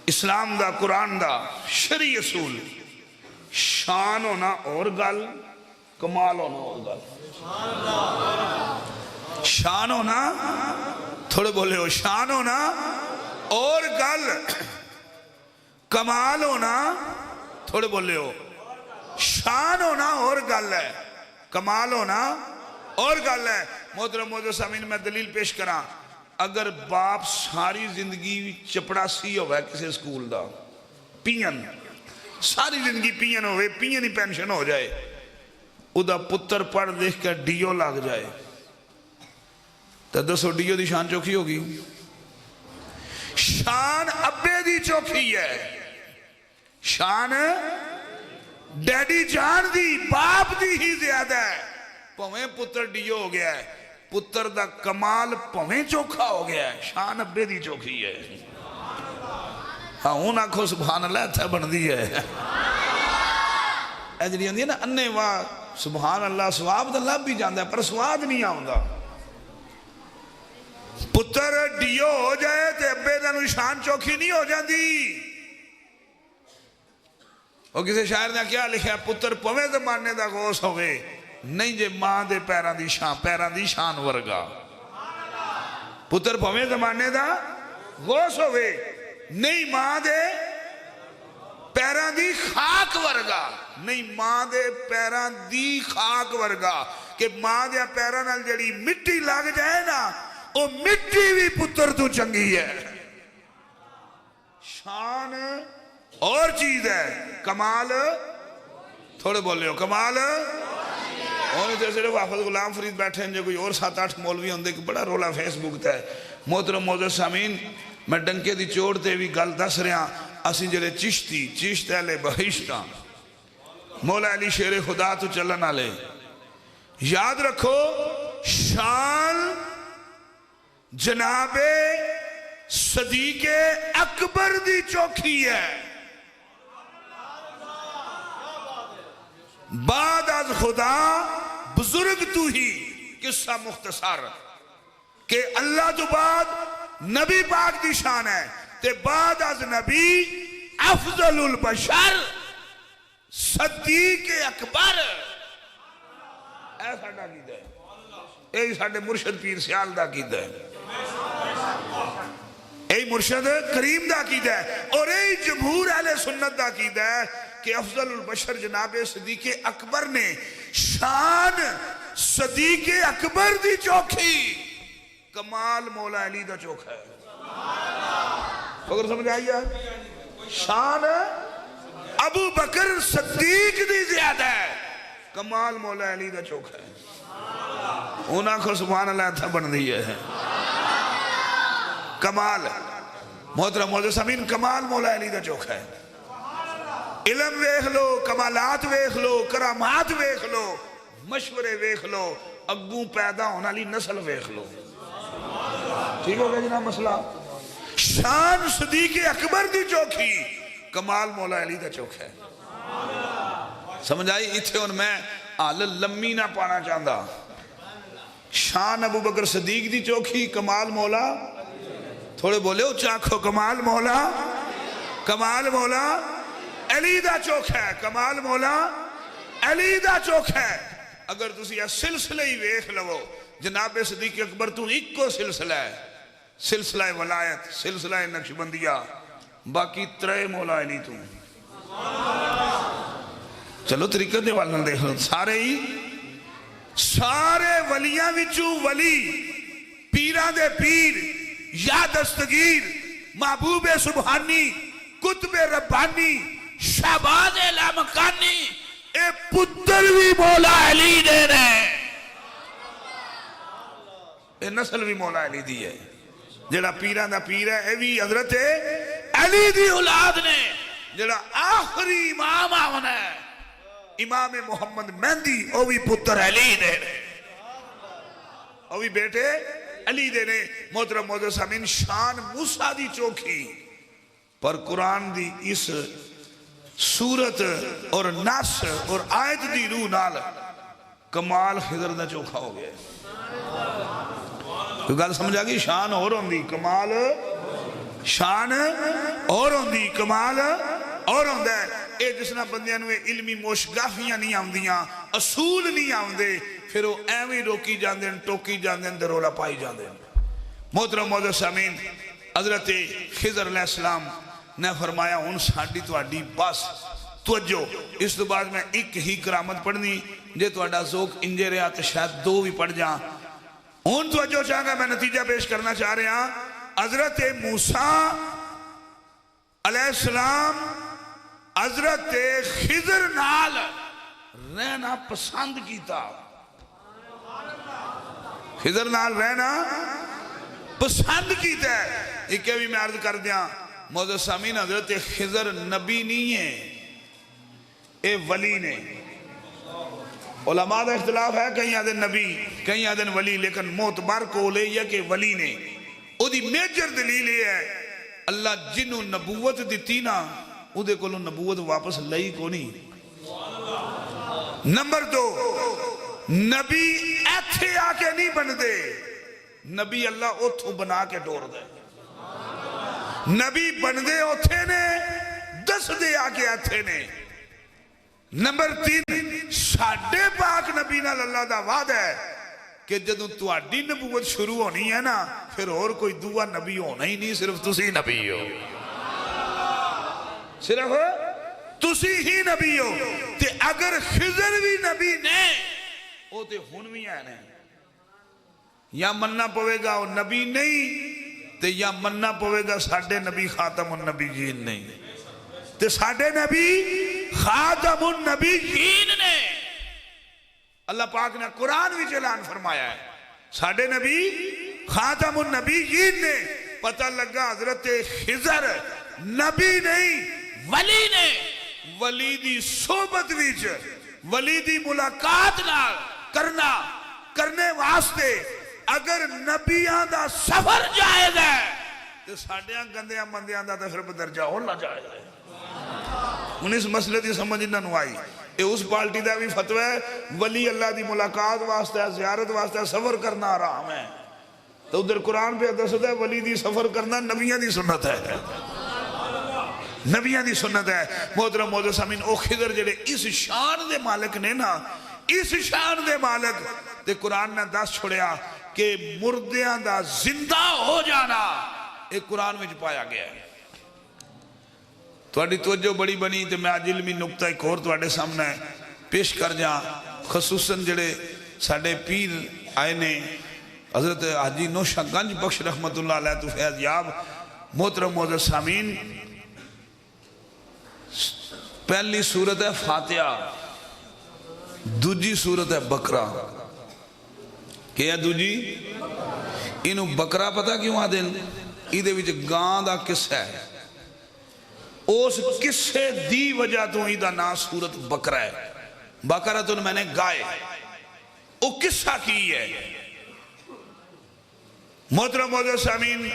اسلام دا قرآن دا شرعی اصول شان ہونا اور گل کمال ہونا اور گل شان ہونا تھوڑے بولے ہو شان ہونا اور گل کمال ہونا تھوڑے بولے ہو شان ہونا اور گل ہے کمال ہونا اور گل ہے محترم معزز سامعین میں دلیل پیش کراں اگر باپ ساری زندگی چپڑاسی ہوئے کسی سکول دا پین ساری زندگی پین ہوئے پین ہی پینشن ہو جائے او دا پتر پڑھ دیکھ کر ڈیو لگ جائے تو دسو ڈیو دی شان چوکھی ہوگی شان ابے دی چوکھی ہے شان ڈیڈی جان دی باپ دی ہی زیادہ ہے پویں پتر ڈیو ہو گیا ہے پتر دا کمال پویں چوکھا ہو گیا ہے شان ابے دی چوکھی ہے ہاں ہون آنکھو سبحان اللہ تھا بن دی ہے ایجری ہوندی ہے نا اننے واہ سبحان اللہ سواب دا لب بھی جاندہ ہے پر سواد نہیں آؤندہ پتر ڈیو ہو جائے تے ابے دا نو شان چوکھی نہیں ہو جاندی اور کسی شاعر نے کیا لکھا پتر پویں زمانے دا غوث ہوئے نہیں جے ماں دے پیران دی شان ورگا پتر پویں زمانے دا غوث ہوئے نہیں ماں دے پیران دی خاک ورگا نہیں ماں دے پیران دی خاک ورگا کہ ماں دے پیران نال جڑی مٹی لگ جائے نا وہ مٹی بھی پتر تو چنگی ہے شان اور چیز ہے کمال تھوڑے بولے ہو کمال اور صرف حافظ غلام فرید بیٹھے ہیں جو کوئی اور 7-8 مولوی ہوندے کہ بڑا رولا فیس بک تے محترم معزز سامعین میں ڈنکے دی چوڑ تے بھی گل دس رہا اسی جلے چشت اہل بہشتاں مولا علی شیر خدا تو چلن آلے یاد رکھو شان جناب صدیق اکبر دی چوکھی ہے بعد از خدا بزرگ تو ہی قصہ مختصر کہ اللہ تو بعد نبی پاک دی شان ہے تے بعد از نبی افضل البشر صدیق اکبر ایسا ڈا کی دے اے ساڑھے مرشد پیر سیال دا کی دے اے مرشد کریم دا کی دے اور اے جمہور اہل سنت دا کی دے کہ افضل البشر جناب صدیق اکبر نے شان صدیق اکبر دی چوکھی کمال مولا علی دا چوکھا ہے اگر سمجھ آئیے شان ابو بکر صدیق دی زیادہ ہے کمال مولا علی دا چوکھا ہے انہاں کو سبحان اللہ تھا بن دی ہے کمال محترم معزز سامعین کمال مولا علی دا چوکھا ہے علم ویکھ لو کمالات ویکھ لو کرامات ویکھ لو مشورے ویکھ لو اگوں پیدا ہونا لی نسل ویکھ لو ٹھیک ہو گیا جناب مسئلہ شان صدیق اکبر دی چوکھی کمال مولا علی دا چوکھا ہے سمجھ آئی اتھے ان میں آل لمی نہ پانا چاہتا شان ابو بکر صدیق دی چوکھی کمال مولا تھوڑے بولے ہو چاکھو کمال مولا علی دا چوک ہے کمال مولا علی دا چوک ہے اگر تسی یہ سلسلہ ہی ویکھ لو جناب صدیق اکبر تو ایک کو سلسلہ ہے سلسلہ ولایت سلسلہ نقشبندیہ باقی ترے مولا علی تو چلو طریقہ دے والنا دیکھ لو سارے ولیاں وچو ولی پیران دے پیر یا دستگیر محبوب سبحانی قطب ربانی شہباز لامکانی اے پتر بھی مولا علی دے رہے اے نسل بھی مولا علی دی ہے جڑا پیران دا پیر ہے اے بھی حضرت علی دی اولاد نے جڑا آخری امام آونا ہے امام محمد مہندی او بھی پتر علی دے او بھی بیٹے علی دے نے محترم موضوع سامین شان موسیٰ دی چوکھی پر قرآن دی اس سورت اور نص اور آیت دی روح نال کمال خضر دا چوکھا ہو گیا تو گل سمجھا گی شان اور ہوندی کمال شان اور ہوندی کمال اور ہوندہ ہے اے جسنا بندیاں نوے علمی موشگافیاں نہیں آمدیاں اصول نہیں آمدے پھر وہ ایویں روکی جاندیں ٹوکی جاندیں درولا پائی جاندیں محترم موضوع سامین حضرت خضر علیہ السلام نے فرمایا ان ساڑی تو آڈی بس توجہ اس تو بعد میں ایک ہی کرامت پڑھنی جے تو آڈا ذوق انجے رہا تو شاید دو بھی پڑھ جاں ان توجہ چاہاں گا میں نتیجہ پیش کرنا چاہ رہے ہیں حضرت موسیٰ علیہ السلام حضرت خضر نال رہنا پسند کیتا خضر نال رہنا پسند کیتا ہے ایک بھی میں عرض کر دیا موضوع سامین حضرت خضر نبی نہیں ہے اے ولی نے علماء دا اختلاف ہے کہیں آدھن نبی کہیں آدھن ولی لیکن معتبر کو لے یا کہ ولی نے او دی میجر دلیل ہے اللہ جنہوں نبوت دیتی نا او دے کولوں نبوت واپس لئی کو نہیں نمبر 2 نبی ایتھے آکے نہیں بن دے نبی اللہ اتھو بنا کے ڈور دے نبی بن دے اتھے نے دس دے آکے ایتھے نے نمبر 3 ساڑھے پاک نبی نال اللہ دا وعد ہے کہ جدوں تو آڈی نبوت شروع ہونی ہے نا پھر اور کوئی دعا نبی ہونا ہی نہیں صرف تسی نبی ہو صرف تسی ہی نبی ہو تے اگر خضر بھی نبی نے او تے ہن بھی آنے یا مننا پوے گا وہ نبی نہیں تے یا مننا پوے گا ساڑھے نبی خاتم النبیین نہیں تے ساڑھے نبی خاتم النبیین نے اللہ پاک نے قرآن بھی اعلان فرمایا ہے ساڑھے نبی خاتم النبیین نے پتہ لگا حضرت خضر نبی نہیں ولی نے ولی دی صحبت ویچ ولی دی ملاقات نہ کرنے واسطے اگر نبیان دا سفر جائز ہے تو ساڑھیاں گندیاں مندیاں دا تو پھر بدرجہ ہونا جائز ہے ان اس مسئلے دی سمجھ نہ آئی یہ اس پالٹی دا بھی فتوہ ہے ولی اللہ دی ملاقات واسطہ ہے زیارت واسطہ ہے سفر کرنا آرام ہے تو ادھر قرآن پہ دست ہے ولی دی سفر کرنا نبیان دی سنت ہے نبیان دی سنت ہے محترم موضوع سامین او خضر جڑے اس شان دے مالک نے نا اس شان دے مالک تے قرآن نے دس چھوڑیا کہ مردیاں دا زندہ ہو جانا ایک قرآن میں پایا گیا ہے تھوڑی توجہ بڑی بنی تے میں آج علمی نکتہ ایک اور تھوڑے سامنے پیش کر جاں خصوصاً جڑے ساڑھے پیر آئے نے حضرت حاجی نوشہ گنج بخش رحمت اللہ علیہ تو فیض یاب محترم موضوع سامین پہلی سورت ہے فاتحہ دوجی سورت ہے بکرہ کیا ہے دوجی انہوں بکرہ پتہ کیوں آدھیں ایدے وچ گان دا قصہ ہے اس قصے دی وجہ تو ایدہ نا سورت بکرہ ہے بکرہ تو میں نے گائے وہ قصہ کی ہے محترم موضوع سامین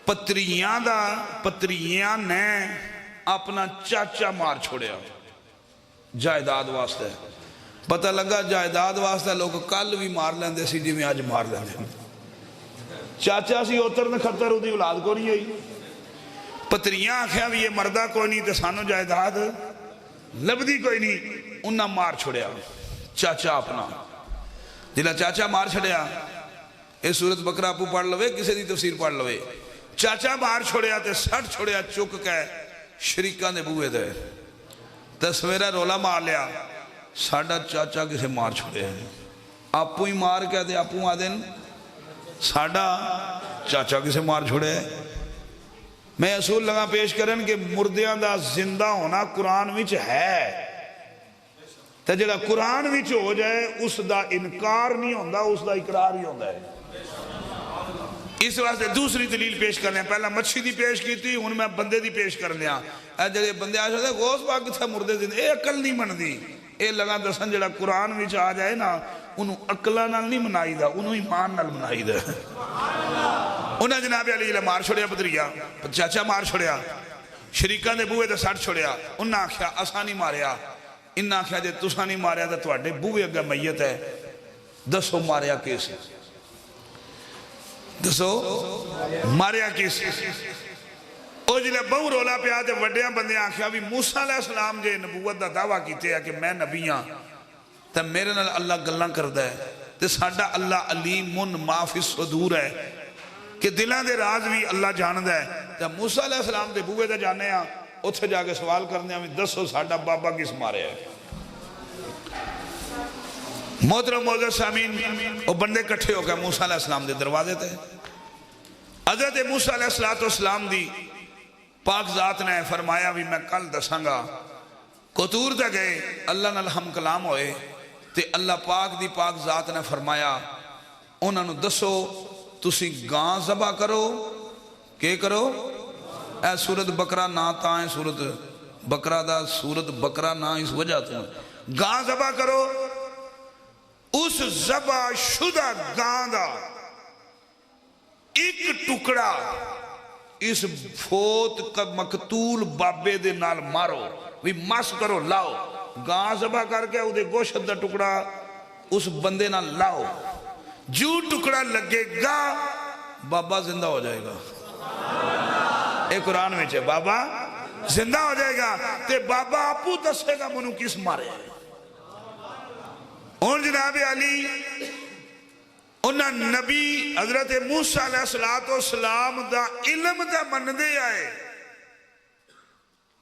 پتریاں نے اپنا چاچا مار چھوڑیا جائیداد واسطے پتہ لگا جائیداد واسطے لوگ کل بھی مار لیندے سی جی میں آج مار لیندے چاچا سی اوتر نے خطر ہو دی اولاد کو نہیں ہوئی پتریاں آکھیا بھی یہ مردہ کوئی نہیں تے سانو جائیداد لبدی کوئی نہیں انہاں مار چھوڑیا چاچا اپنا جلا چاچا مار چھڑیا اے سورت بکرہ اپو پڑھ لوے کسے دی تفسیر پڑھ لوے چاچا مار چھوڑیا تے سٹ چھوڑیا چک کے شریکان دے بوئے دے تصویرہ رولا مار لیا ساڑھا چاچا کسے مار چھوڑے ہیں آپو ہی مار کہتے آپو آدھیں ساڑھا چاچا کسے مار چھوڑے ہیں میں اصول لگا پیش کریں کہ مردیاں دا زندہ ہونا قرآن وچ ہے تے جڑا قرآن وچ ہو جائے اس دا انکار نہیں ہوندا اس دا اقرار ہی ہوندا ہے اس واسطے دوسری دلیل پیش کرنے ہیں. پہلا مچھی دی پیش کی تھی, ہن میں بندے دی پیش کرنے ہیں. اے جڑے بندے آ سکتے غوث پاک کتھے مردے زندے, اے عقل نہیں بندی. اے لگا دسن جڑا قرآن وچ آ جائے نا انہوں عقلاں نال نہیں منائی دا, انہوں ایمان نال منائی دا. انہاں جناب علی جلے مار چھوڑیا پتریا, چاچا مار چھوڑیا, شریکاں دے بوئے تے سٹ چھوڑیا. انہاں آکھیا اساں نہیں ماریا. انہاں آکھیا جے تساں نہیں ماریا تے تواڈے بوئے اگے میت ہے, دسو ماریا کیس, دسو ماریا کیس. او جلے بہو رولا پیا تے وڈیاں بندے آکھیا بھی موسیٰ علیہ السلام جے نبوت دا دعویٰ کیتے ہیں کہ میں نبی ہاں تے میرے نال اللہ گلاں کردا ہے, تے ساڈا اللہ علیم ما فی الصدور ہے کہ دلاں دے راز بھی اللہ جاندا ہے. تے موسیٰ علیہ السلام دے بوئے تے جانے ہاں, اتھے جا کے سوال کرنے ہاں دسو ساڈا بابا کس مارے ہے. محترم معزز سامعین, وہ بندے کٹھے ہو گئے موسیٰ علیہ السلام دے دروازے تے. حضرت موسیٰ علیہ السلام دی پاک ذات نے فرمایا بھی میں کل دساں گا. قطور تے گئے, اللہ نال ہم کلام ہوئے, تے اللہ پاک دی پاک ذات نے فرمایا انہاں نو دسو تسی گاں ذبح کرو, کہ کرو, اے سورت بقرہ نا تاں ہے سورت بقرہ دا, سورت بقرہ نا اس وجہ تو گاں ذبح کرو. اس ذبح شدہ گاں دا ایک ٹکڑا اس فوت مقتول بابے دے نال مارو, بھی مس کرو, لاؤ. گاں ذبح کر کے وہ گوشت دا ٹکڑا اس بندے نال لاؤ. جو ٹکڑا لگے گا بابا زندہ ہو جائے گا. اے قرآن میں چھے بابا زندہ ہو جائے گا. تے بابا آپو دسے گا منو کس مارے. اور جناب علی انہاں نبی حضرت موسیٰ علیہ السلام دا علم دا من دے آئے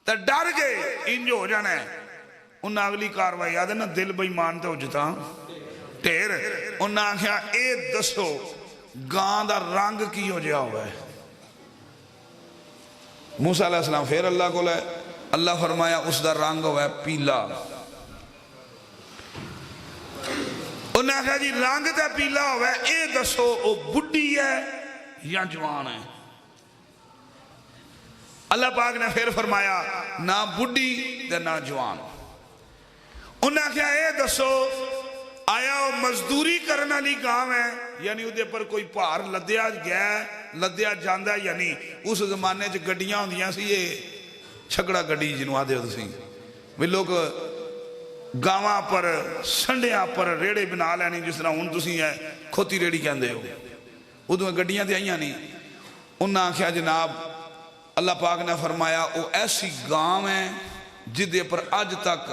تا ڈر گئے انجو ہو جانا ہے. انہاں اگلی کاروائی آدھے نا دل بھئی مانتے ہو جتا ٹیر. انہاں آکھیا اے دسو گاں دا رنگ کی ہو جا ہوا ہے. موسیٰ علیہ السلام پھر اللہ کو لے, اللہ فرمایا اس دا رنگ ہوا ہے پیلا. انہاں کہا جی رنگ تے پیلا ہوا ہے, اے دسو او بڈی ہے یا جوان ہے. اللہ پاک نے پھر فرمایا نہ بڈی تے نہ جوان. انہاں کہا اے دسو آیا وہ مزدوری کرنا لی گاں ہے, یعنی ادھے پر کوئی پار لدیا گیا لدیا جاندہ, یعنی اس زمانے چ گڈیاں ہوندیاں سی, یہ چھکڑا گڈی جنوں آدھے ہو سی بھی لوگ گاواں پر سنڈیاں پر ریڑے بنا لینی, جس طرح ہن تسی ہے کھوتی ریڑی کہندے ہو. ادھوں گڈیاں تے آئیاں نہیں. انہاں آکھیا جناب اللہ پاک نے فرمایا وہ ایسی گاں ہے جدے پر آج تک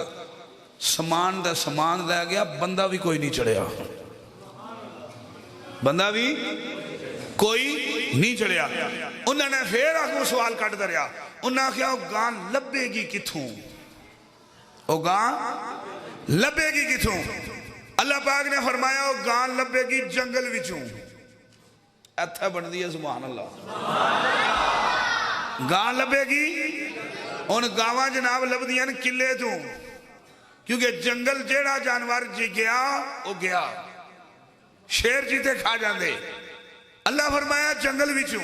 سامان لے گیا, بندہ بھی کوئی نہیں چڑھیا, بندہ بھی کوئی نہیں چڑھیا. انہوں نے پھر آگوں سوال کٹ دریا. انہوں نے کہا وہ گاں لبے گی کتھوں, وہ گاں لبے گی کتھوں. اللہ پاک نے فرمایا وہ گاں لبے گی جنگل وچوں. ایتھا بن دی ہے سبحان اللہ. گاں لبے گی, ان گاواں جناب لب دیاں کلے تو, کیونکہ جنگل جیڑا جانور جی گیا وہ گیا, شیر جیتے کھا جاندے. اللہ فرمایا جنگل وچوں.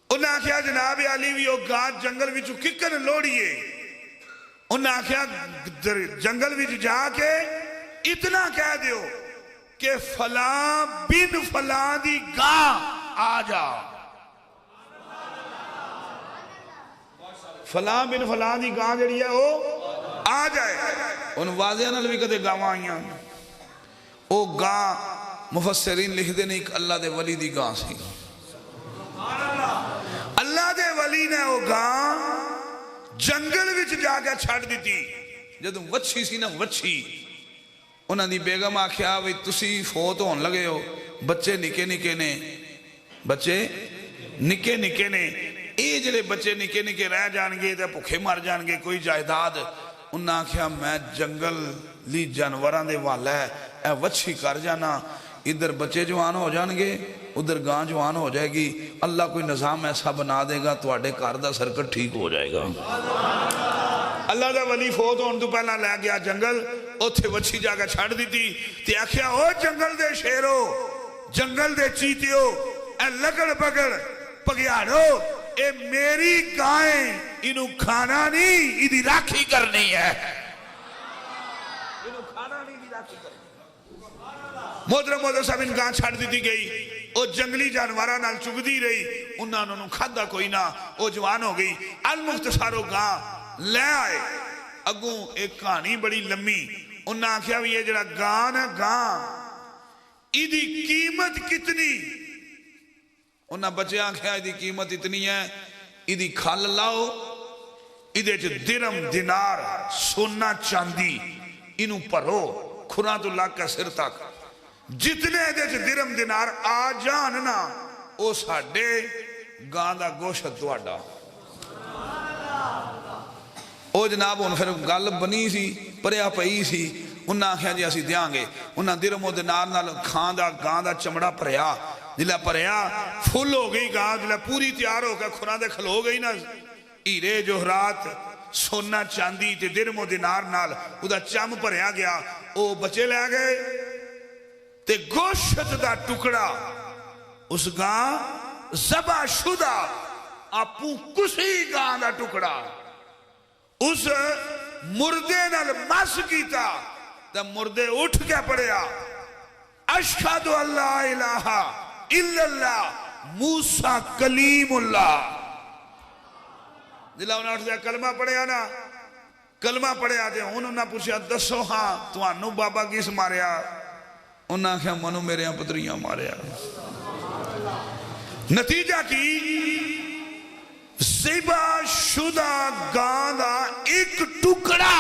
انہاں آکھیا جناب علی بھی وہ گاں جنگل وچوں ککن لوڑیے. انہاں آکھیا جنگل وچ جا کے اتنا کہہ دیو کہ فلاں بن فلاں دی گاں آ جا. فلاں بن فلاں دی گاں جڑی ہے وہ آ جائے. ان واضح نال بھی کدے گاواں آئیاں. او گاں مفسرین لکھ دے نہیں کہ اللہ دے ولی دی گاں سی. اللہ دے ولی نے وہ گاں جنگل وچ جا کے چھڑ دیتی. جدوں وچھی سی نا وچھی, انہاں دی بیگم آکھیا وی تسی فوت ہون لگے ہو, بچے نکے نکے نے, بچے نکے نکے نے, اے جلے بچے نکے نکے رہ جانگے تے بھوکے مر جانگے کوئی جائیداد. انہاں آکھیا میں جنگل لی جانوراں دے والا ہے, اے وچھی کر جانا, ادھر بچے جوان ہو جانگے ادھر گاں جوان ہو جائے گی. اللہ کوئی نظام ایسا بنا دے گا تواڈے گھر دا سرکٹ ٹھیک ہو جائے گا. اللہ دا ولی فوت ہون تو پہلا لے گیا جنگل, اوتھے وچھی جا کے چھڑ دیتی. تے آکھیا او جنگل دے شیرو جنگل دے چیتیو اے لگڑ بگڑ پگیاڑو اے میری گائیں انہوں کھانا نہیں ادھی راکھی کرنی ہے انہوں کھانا نہیں ادھی راکھی کرنی محترم صاحب ان گاں چھڑ دیتی گئی او جنگلی جانوارہ نال چگدی رہی انہوں کھادا کوئی نہ او جوان ہو گئی المختصارو گاں لے آئے اگوں ایک کہانی بڑی لمبی انہاں آکھیا بھی یہ جڑا گاں ہے گاں ایدی قیمت کتنی انہاں بچے آکھیا ایدی قیمت اتنی ہے ایدی کھال لاؤ ایدے چ درم دینار سونا چاندی انہوں پرو کھنا تو لاکھ کا سر تک جتنے ایدے چ درم دینار آ جاننا او ساڑے گاں دا گوشت دوڑا او جناب ان پھر گل بنی سی پریا پئی سی انہاں آکھیا جی اسی دیاں گے انہاں درم و دینار نال کھان دا گاں دا چمڑا پریا جلے پریا پھول ہو گئی گاں جلے پوری تیار ہو گیا کھنا دے کھلو گئی نا ہیرے جوہرات سونا چاندی تے درم و دینار نال او دا چم پریا گیا او بچے لے گئے تے گوشت دا ٹکڑا اس گاں ذبح شدہ اپوں کسی گاں دا ٹکڑا اس مردے نال مس کیتا تے مردے اٹھ کے پڑیا اشہد اللہ الہ الا اللہ موسیٰ کلیم اللہ جلہ انہوں نے کلمہ پڑھیا نا کلمہ پڑھیا تے انہوں نے پوچھا دسو ہاں تو انہوں بابا کس ماریا انہوں نے کہا منو میرے یہاں پتریاں ماریا نتیجہ کی ذبح شدہ گاں دا ایک ٹکڑا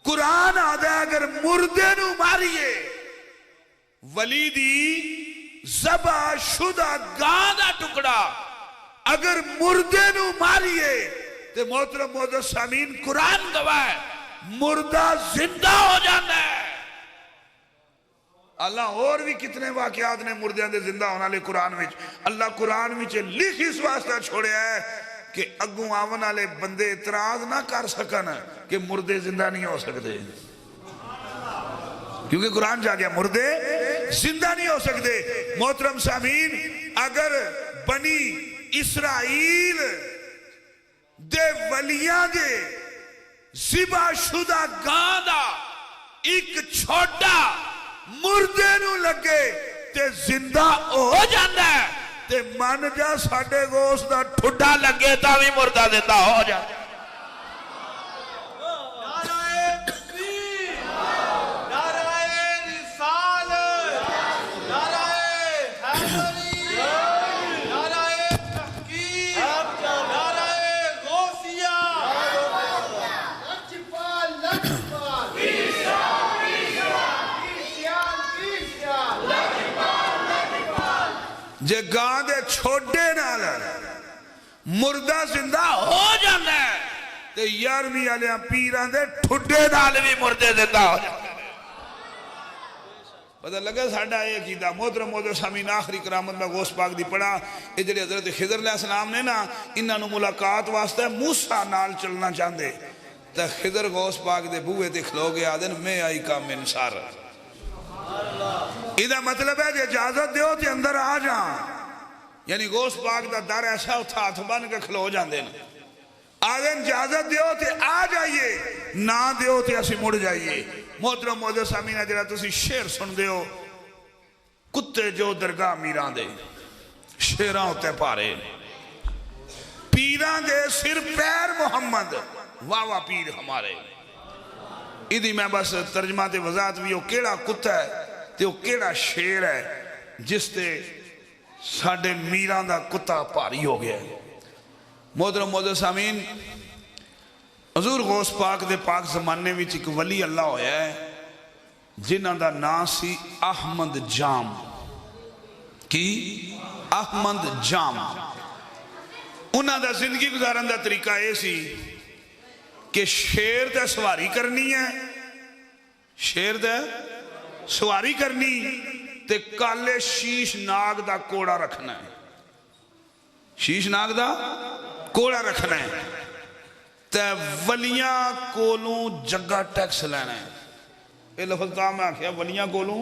قرآن آدھا اگر مردے نو ماریے ولی دی ذبح شدہ گاں دا ٹکڑا اگر مردے نو ماریے تے محترم سامعین قرآن گواہ ہے مردہ زندہ ہو جانا ہے اللہ اور بھی کتنے واقعات نے مردیاں دے زندہ ہونا لے قرآن وچ اللہ قرآن وچ لکھ اس واسطہ چھوڑے ہے کہ اگوں آون والے بندے اعتراض نہ کر سکن کہ مردے زندہ نہیں ہو سکتے کیونکہ قرآن جا گیا مردے زندہ نہیں ہو سکتے محترم سامعین اگر بنی اسرائیل دے ولیاں دے ذبح شدہ گاں دا ایک چھوٹا مردے نو لگے تے زندہ ہو جانا ہے تے من جا ساڑے گوشت دا ٹھڈا لگے تا بھی مردہ زندہ ہو جانا ہے جے گاں دے چھوڑے نال مردہ زندہ ہو جانا ہے تے یارویں علیہ پیران دے ٹھڈے نال بھی مردے زندہ ہو جانا ہے پتہ لگا ساڑھا یہ کیتا محترم سامعین آخری کرامت میں غوث پاک دی پڑھا اجڑے حضرت خضر علیہ السلام نے نا انہاں نو ملاقات واسطے موسیٰ نال چلنا چاہندے تے خضر غوث پاک دے بوئے تے کھلو گیا دن میں آئی کا منصار ادھا مطلب ہے کہ اجازت دیو تے اندر آ جاں یعنی غوث پاک دا در ایسا اتھا ہاتھ بن کے کھلو جان دینا آدھن اجازت دیو تے آ جائیے نہ دیو تے اسی مڑ جائیے محترم سامعین جڑا تسی شعر سن دیو کتے جو درگاہ میران دے شیراں ہوتے پارے پیران دے سر پیر محمد واہ واہ پیر ہمارے ادھی میں بس ترجمہ تے وضاحت بھی وہ کیڑا کتا ہے تے وہ کیڑا شیر ہے جس تے ساڑھے میران دا کتا پاری ہو گیا ہے محترم سامعین حضور غوث پاک دے پاک زمانے میں ایک ولی اللہ ہویا ہے جنہ دا نام سی احمد جام کی احمد جام انہاں دا زندگی گزارن دا طریقہ ایسی کہ شیر تے سواری کرنی ہے شیر تے سواری کرنی تے کالے شیش ناگ دا کوڑا رکھنا ہے شیش ناگ دا کوڑا رکھنا ہے تے ولیاں کولوں جگہ ٹیکس لینا ہے یہ لفظ کہا میں آکھیا ولیاں کولوں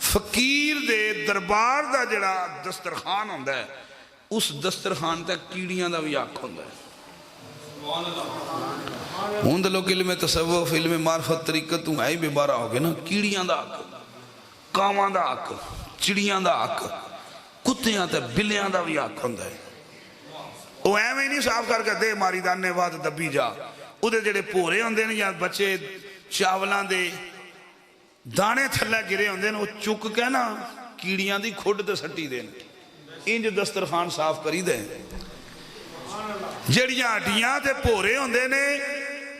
فقیر دے دربار دا جڑا دسترخوان ہوندا ہے اس دسترخوان تے کیڑیاں دا بھی حق ہوندا ہے ہوں تو لوگ علم تصوف علم معرفت طریقت تو ہے ہی بے بارہ ہو گئے نا کیڑیاں دا حق کاواں دا حق چڑیاں دا حق کتیاں تے بلیاں دا بھی حق ہوندا ہے وہ ایویں نہیں صاف کر کے دے ماری دانے بعد دبی جا او دے جڑے پورے ہوندے نے یا بچے چاولاں دے دانے تھلے گرے ہوندے نے وہ چک کے نا کیڑیاں دی کھڈ تے سٹی دین انج دسترخوان صاف کری دے جڑیاں ہڈیاں تے پورے ہوندے نے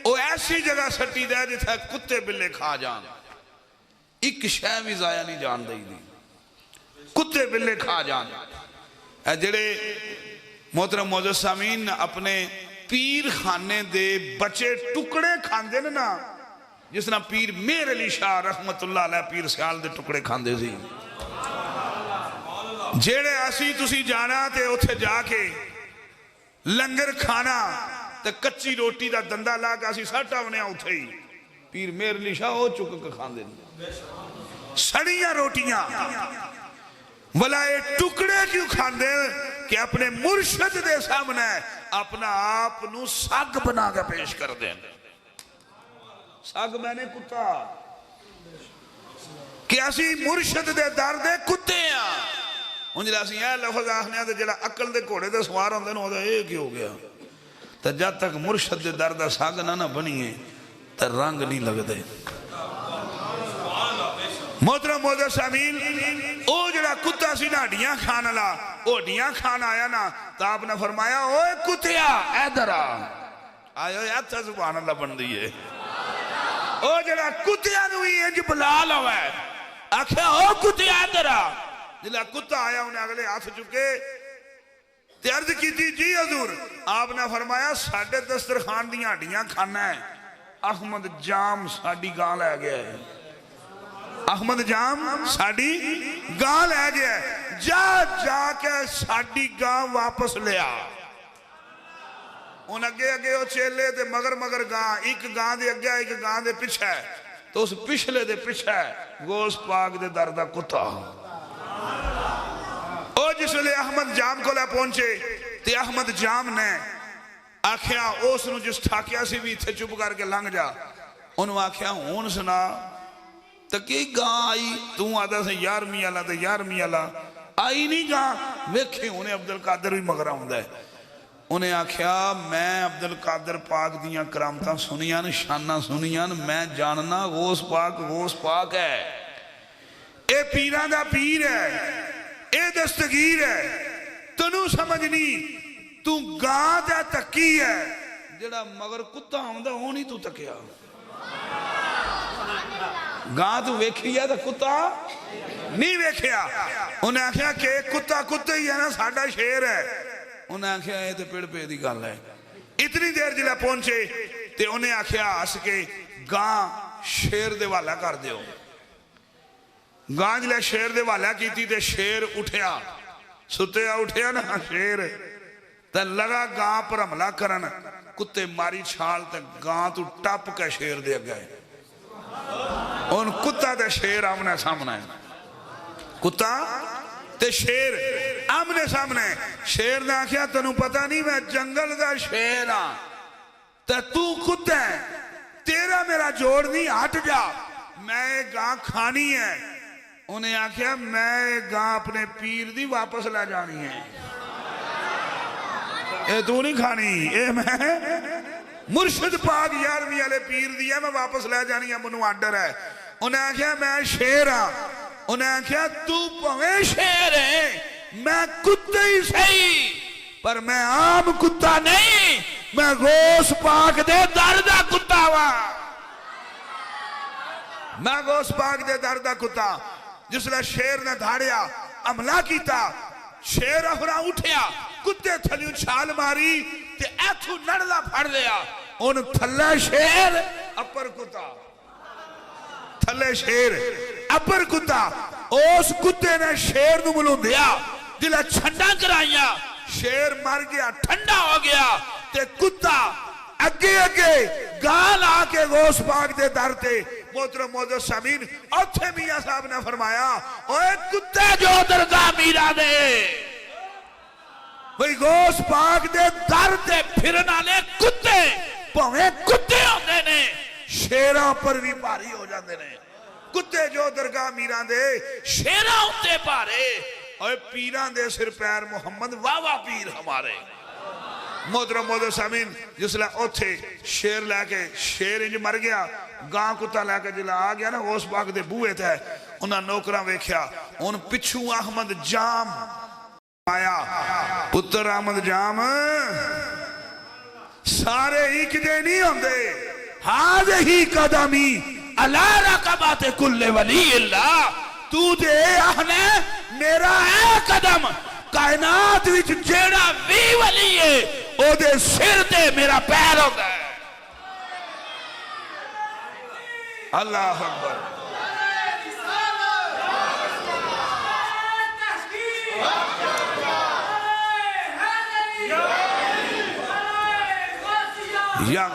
وہ ایسی جگہ سٹی دے جتھے کتے بلے کھا جان ایک شے بھی ضائع نہیں جان دئی دی کتے بلے کھا جان اے جڑے محترم معزز سامعین اپنے پیر خانے دے بچے ٹکڑے کھاندے نے نا جس طرح پیر میر علی شاہ رحمت اللہ علیہ پیر سیال دے ٹکڑے کھاندے سی جیڑے اسی تسی جانا تے اتھے جا کے لنگر کھانا تے کچی روٹی دا دندہ لا کے اسی ساٹا بنیا اتھے ہی پیر میر علی شاہ ہو چک کے کھاندے سڑیاں روٹیاں بلا یہ ٹکڑے کیوں کھاندے کہ اپنے مرشد دے سامنے اپنا آپ نو ساگ بنا کے پیش کر دیں ساگ میں نے کتا کہ اسی مرشد دے در دے کتے ہیں انجھلا سی اے لفظ آخنے دے جلا عقل دے گھوڑے دے سوار ہوندے نو دا اے کیوں گیا تا جب تک مرشد دے در دا ساگ نہ بنیے تا رنگ نہیں لگ دے محترم معزز سامعین او جڑا کتا سی نا ہڈیاں کھانا لا او ہڈیاں کھانا آیا نا تا آپ نے فرمایا اوے کتیا اے درا آیا یا تا سبحان اللہ بن دیئے او جڑا کتیا نوی انج بلال ہوئے آکھے او کتیا اے درا جلا کتا آیا انہیں اگلے ہاتھ چکے تے عرض کی تھی جی حضور آپ نے فرمایا ساڑھے دسترخوان دیاں ہڈیاں کھانا ہے احمد جام ساڑھی گاں لے گیا ہے احمد جام ساڑھی گاں لے گیا ہے جا کے ساڑھی گاں واپس لیا ان اگے اگے وہ چیلے دے مگر گاں ایک گاں دے اگے ایک گاں دے پچھے تو اس پچھلے دے پچھے گوس پاک دے دردہ کتا او جس لئے احمد جام کو لے پہنچے تے احمد جام نے آکھیا اس نو جس ٹھاکیا سی بھی تھے چپ کر کے لنگ جا انہوں آکھیا ہون سنا تکی گاں آئی تو آدھا سے یارمی اللہ تے یارمی اللہ آئی نہیں گاں ویکھیں انہیں عبدالقادر بھی مغرہ ہوں دے انہیں آکھیا میں عبدالقادر پاک دیاں کرامتاں سنیاں شانہ سنیاں میں جاننا غوث پاک ہے اے پیران دا پیر ہے اے دستگیر ہے تنو سمجھ نہیں تو گاں دا تکی ہے جڑا مگر کتا ہوں دا ہونی تو تکیا گاں تو ویکھیا تا کتا نہیں ویکھیا انہیں آکھیا کہ کتا ہی ہے نا ساڑھا شیر ہے انہیں آکھیا یہ تے پیڑ پہ دی گال ہے اتنی دیر جلے پہنچے تے انہیں آکھیا اس کے گاں شیر دے والا کر دیو گاں جلے شیر دے والا کی تھی تے شیر اٹھیا ستیا اٹھیا نا شیر تے لگا گاں پر حملہ کرن کتے ماری چھال تے گاں تو ٹاپ کے شیر دے گئے ان کتا تے شیر آمنے سامنے کتا تے شیر آمنے سامنے شیر نے آکھیا تنو پتہ نہیں میں جنگل دا شیر ہاں تے تو کتا ہے تیرا میرا جوڑ نہیں ہٹ جا میں گاں کھانی ہے انہیں آکھیا میں گاں اپنے پیر دی واپس لے جانی ہے اے تو نہیں کھانی اے میں مرشد پاک یارویں والے پیر دی ہے میں واپس لے جانی ہے منو آڈر ہے انہیں آکھیا میں شیر ہاں انہیں آکھیا تو پویں شیر ہے میں کتے ہی صحیح پر میں عام کتا نہیں میں غوث پاک دے دردہ کتا ہوا میں غوث پاک دے دردہ کتا جس لئے شیر نے دھاڑیا عملہ کیتا شیر افرا اٹھیا کتے تھلیوں چھال ماری تے ایتھو نڑلا پھڑ دیا ان تھلے شیر اپر کتا تھلے شیر اپر کتا اس کتے نے شیر نو ملوں دیا دلہ چھنڈا کرائیا شیر مر گیا ٹھنڈا ہو گیا تے کتا اگے گال آکے غوث پاک دے در تے محترم موجود سامعین اوتھے میاں صاحب نے فرمایا اوے کتے جو درگاہ میرا دے بھئی غوث پاک دے در تے پھرن والے کتے پویں کتے ہوندے نے شیراں پر بھی بھاری ہو جاندے نے کتے جو درگاہ میران دے شیراں ہوتے پارے اور پیران دے سر پیر محمد واہ پیر ہمارے محترم موجود سامعین جس لئے اوتھے شیر لے کے شیر انج مر گیا گاں کتا لے کے جلا آ گیا نا غوث پاک دے بوئے تھے انہاں نوکراں ویکھیا ان پچھو احمد جام آیا پتر احمد جام سارے ایک دے نہیں ہوندے ہی قدمی اللہ رقبات کل ولی اللہ تو دے آہنے میرا ہے قدم کائنات وچ جیڑا وی ولی ہے او دے سر دے میرا پیر ہو گئے اللہ اکبر یا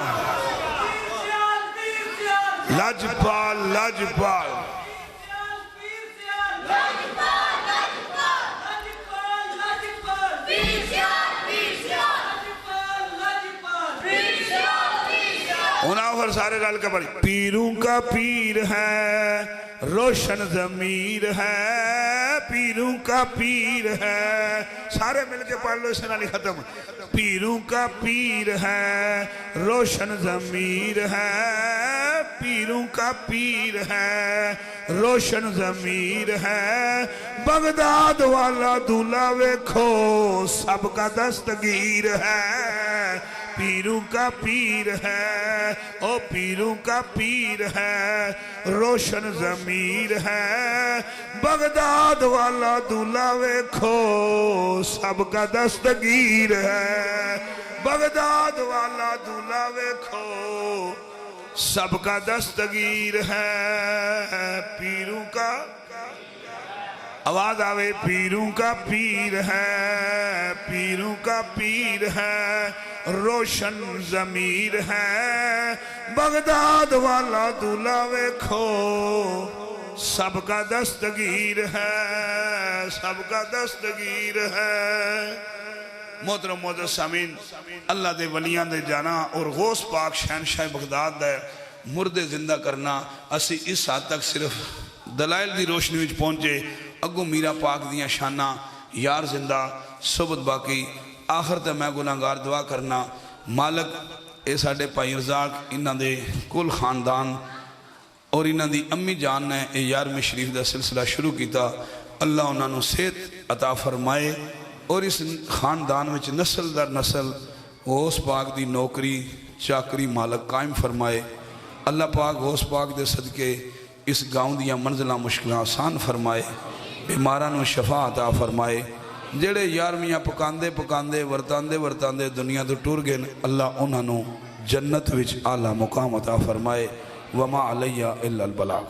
لجپال لجپال انہاں پر سارے رل کے پڑھی پیروں کا پیر ہے روشن ضمیر ہے پیروں کا پیر ہے سارے مل کے پڑھ لو اس نے ختم پیروں کا پیر ہے روشن ضمیر ہے پیروں کا پیر ہے روشن ضمیر ہے بغداد والا دولہ ویکھو سب کا دستگیر ہے پیروں کا پیر ہے او پیروں کا پیر ہے روشن ضمیر ہے بغداد والا دولہ ویکھو سب کا دستگیر ہے بغداد والا دولہ ویکھو سب کا دستگیر ہے پیروں کا آواز آوے پیروں کا پیر ہے پیروں کا پیر ہے روشن ضمیر ہے بغداد والا دولہ ویکھو سب کا دستگیر ہے سب کا دستگیر ہے محترم موجود سامعین اللہ دے ولیاں دے جانا اور غوث پاک شہنشاہ بغداد دے مردے زندہ کرنا اسی اس حد تک صرف دلائل دی روشنی وچ پہنچے اگو میرا پاک دیاں شانہ یار زندہ صبت باقی آخر تے میں گناہگار دعا کرنا مالک اے ساڑے پائی رزاق انہاں دے کل خاندان اور انہاں دی امی جان نے اے یارمی شریف دا سلسلہ شروع کیتا اللہ انہاں نو صحت عطا فرمائے اور اس خاندان وچ نسل در نسل غوث پاک دی نوکری چاکری مالک قائم فرمائے اللہ پاک غوث پاک دے صدقے اس گاؤں دیاں منزلہ مشکلہ آسان فرمائے بیمارانو شفا عطا فرمائے جڑے یارمیاں پکاندے پکاندے ورتاندے ورتاندے دنیا تو ٹور گئے اللہ انہوں جنت وچ اعلیٰ مقام عطا فرمائے وما علیہ الا البلاغ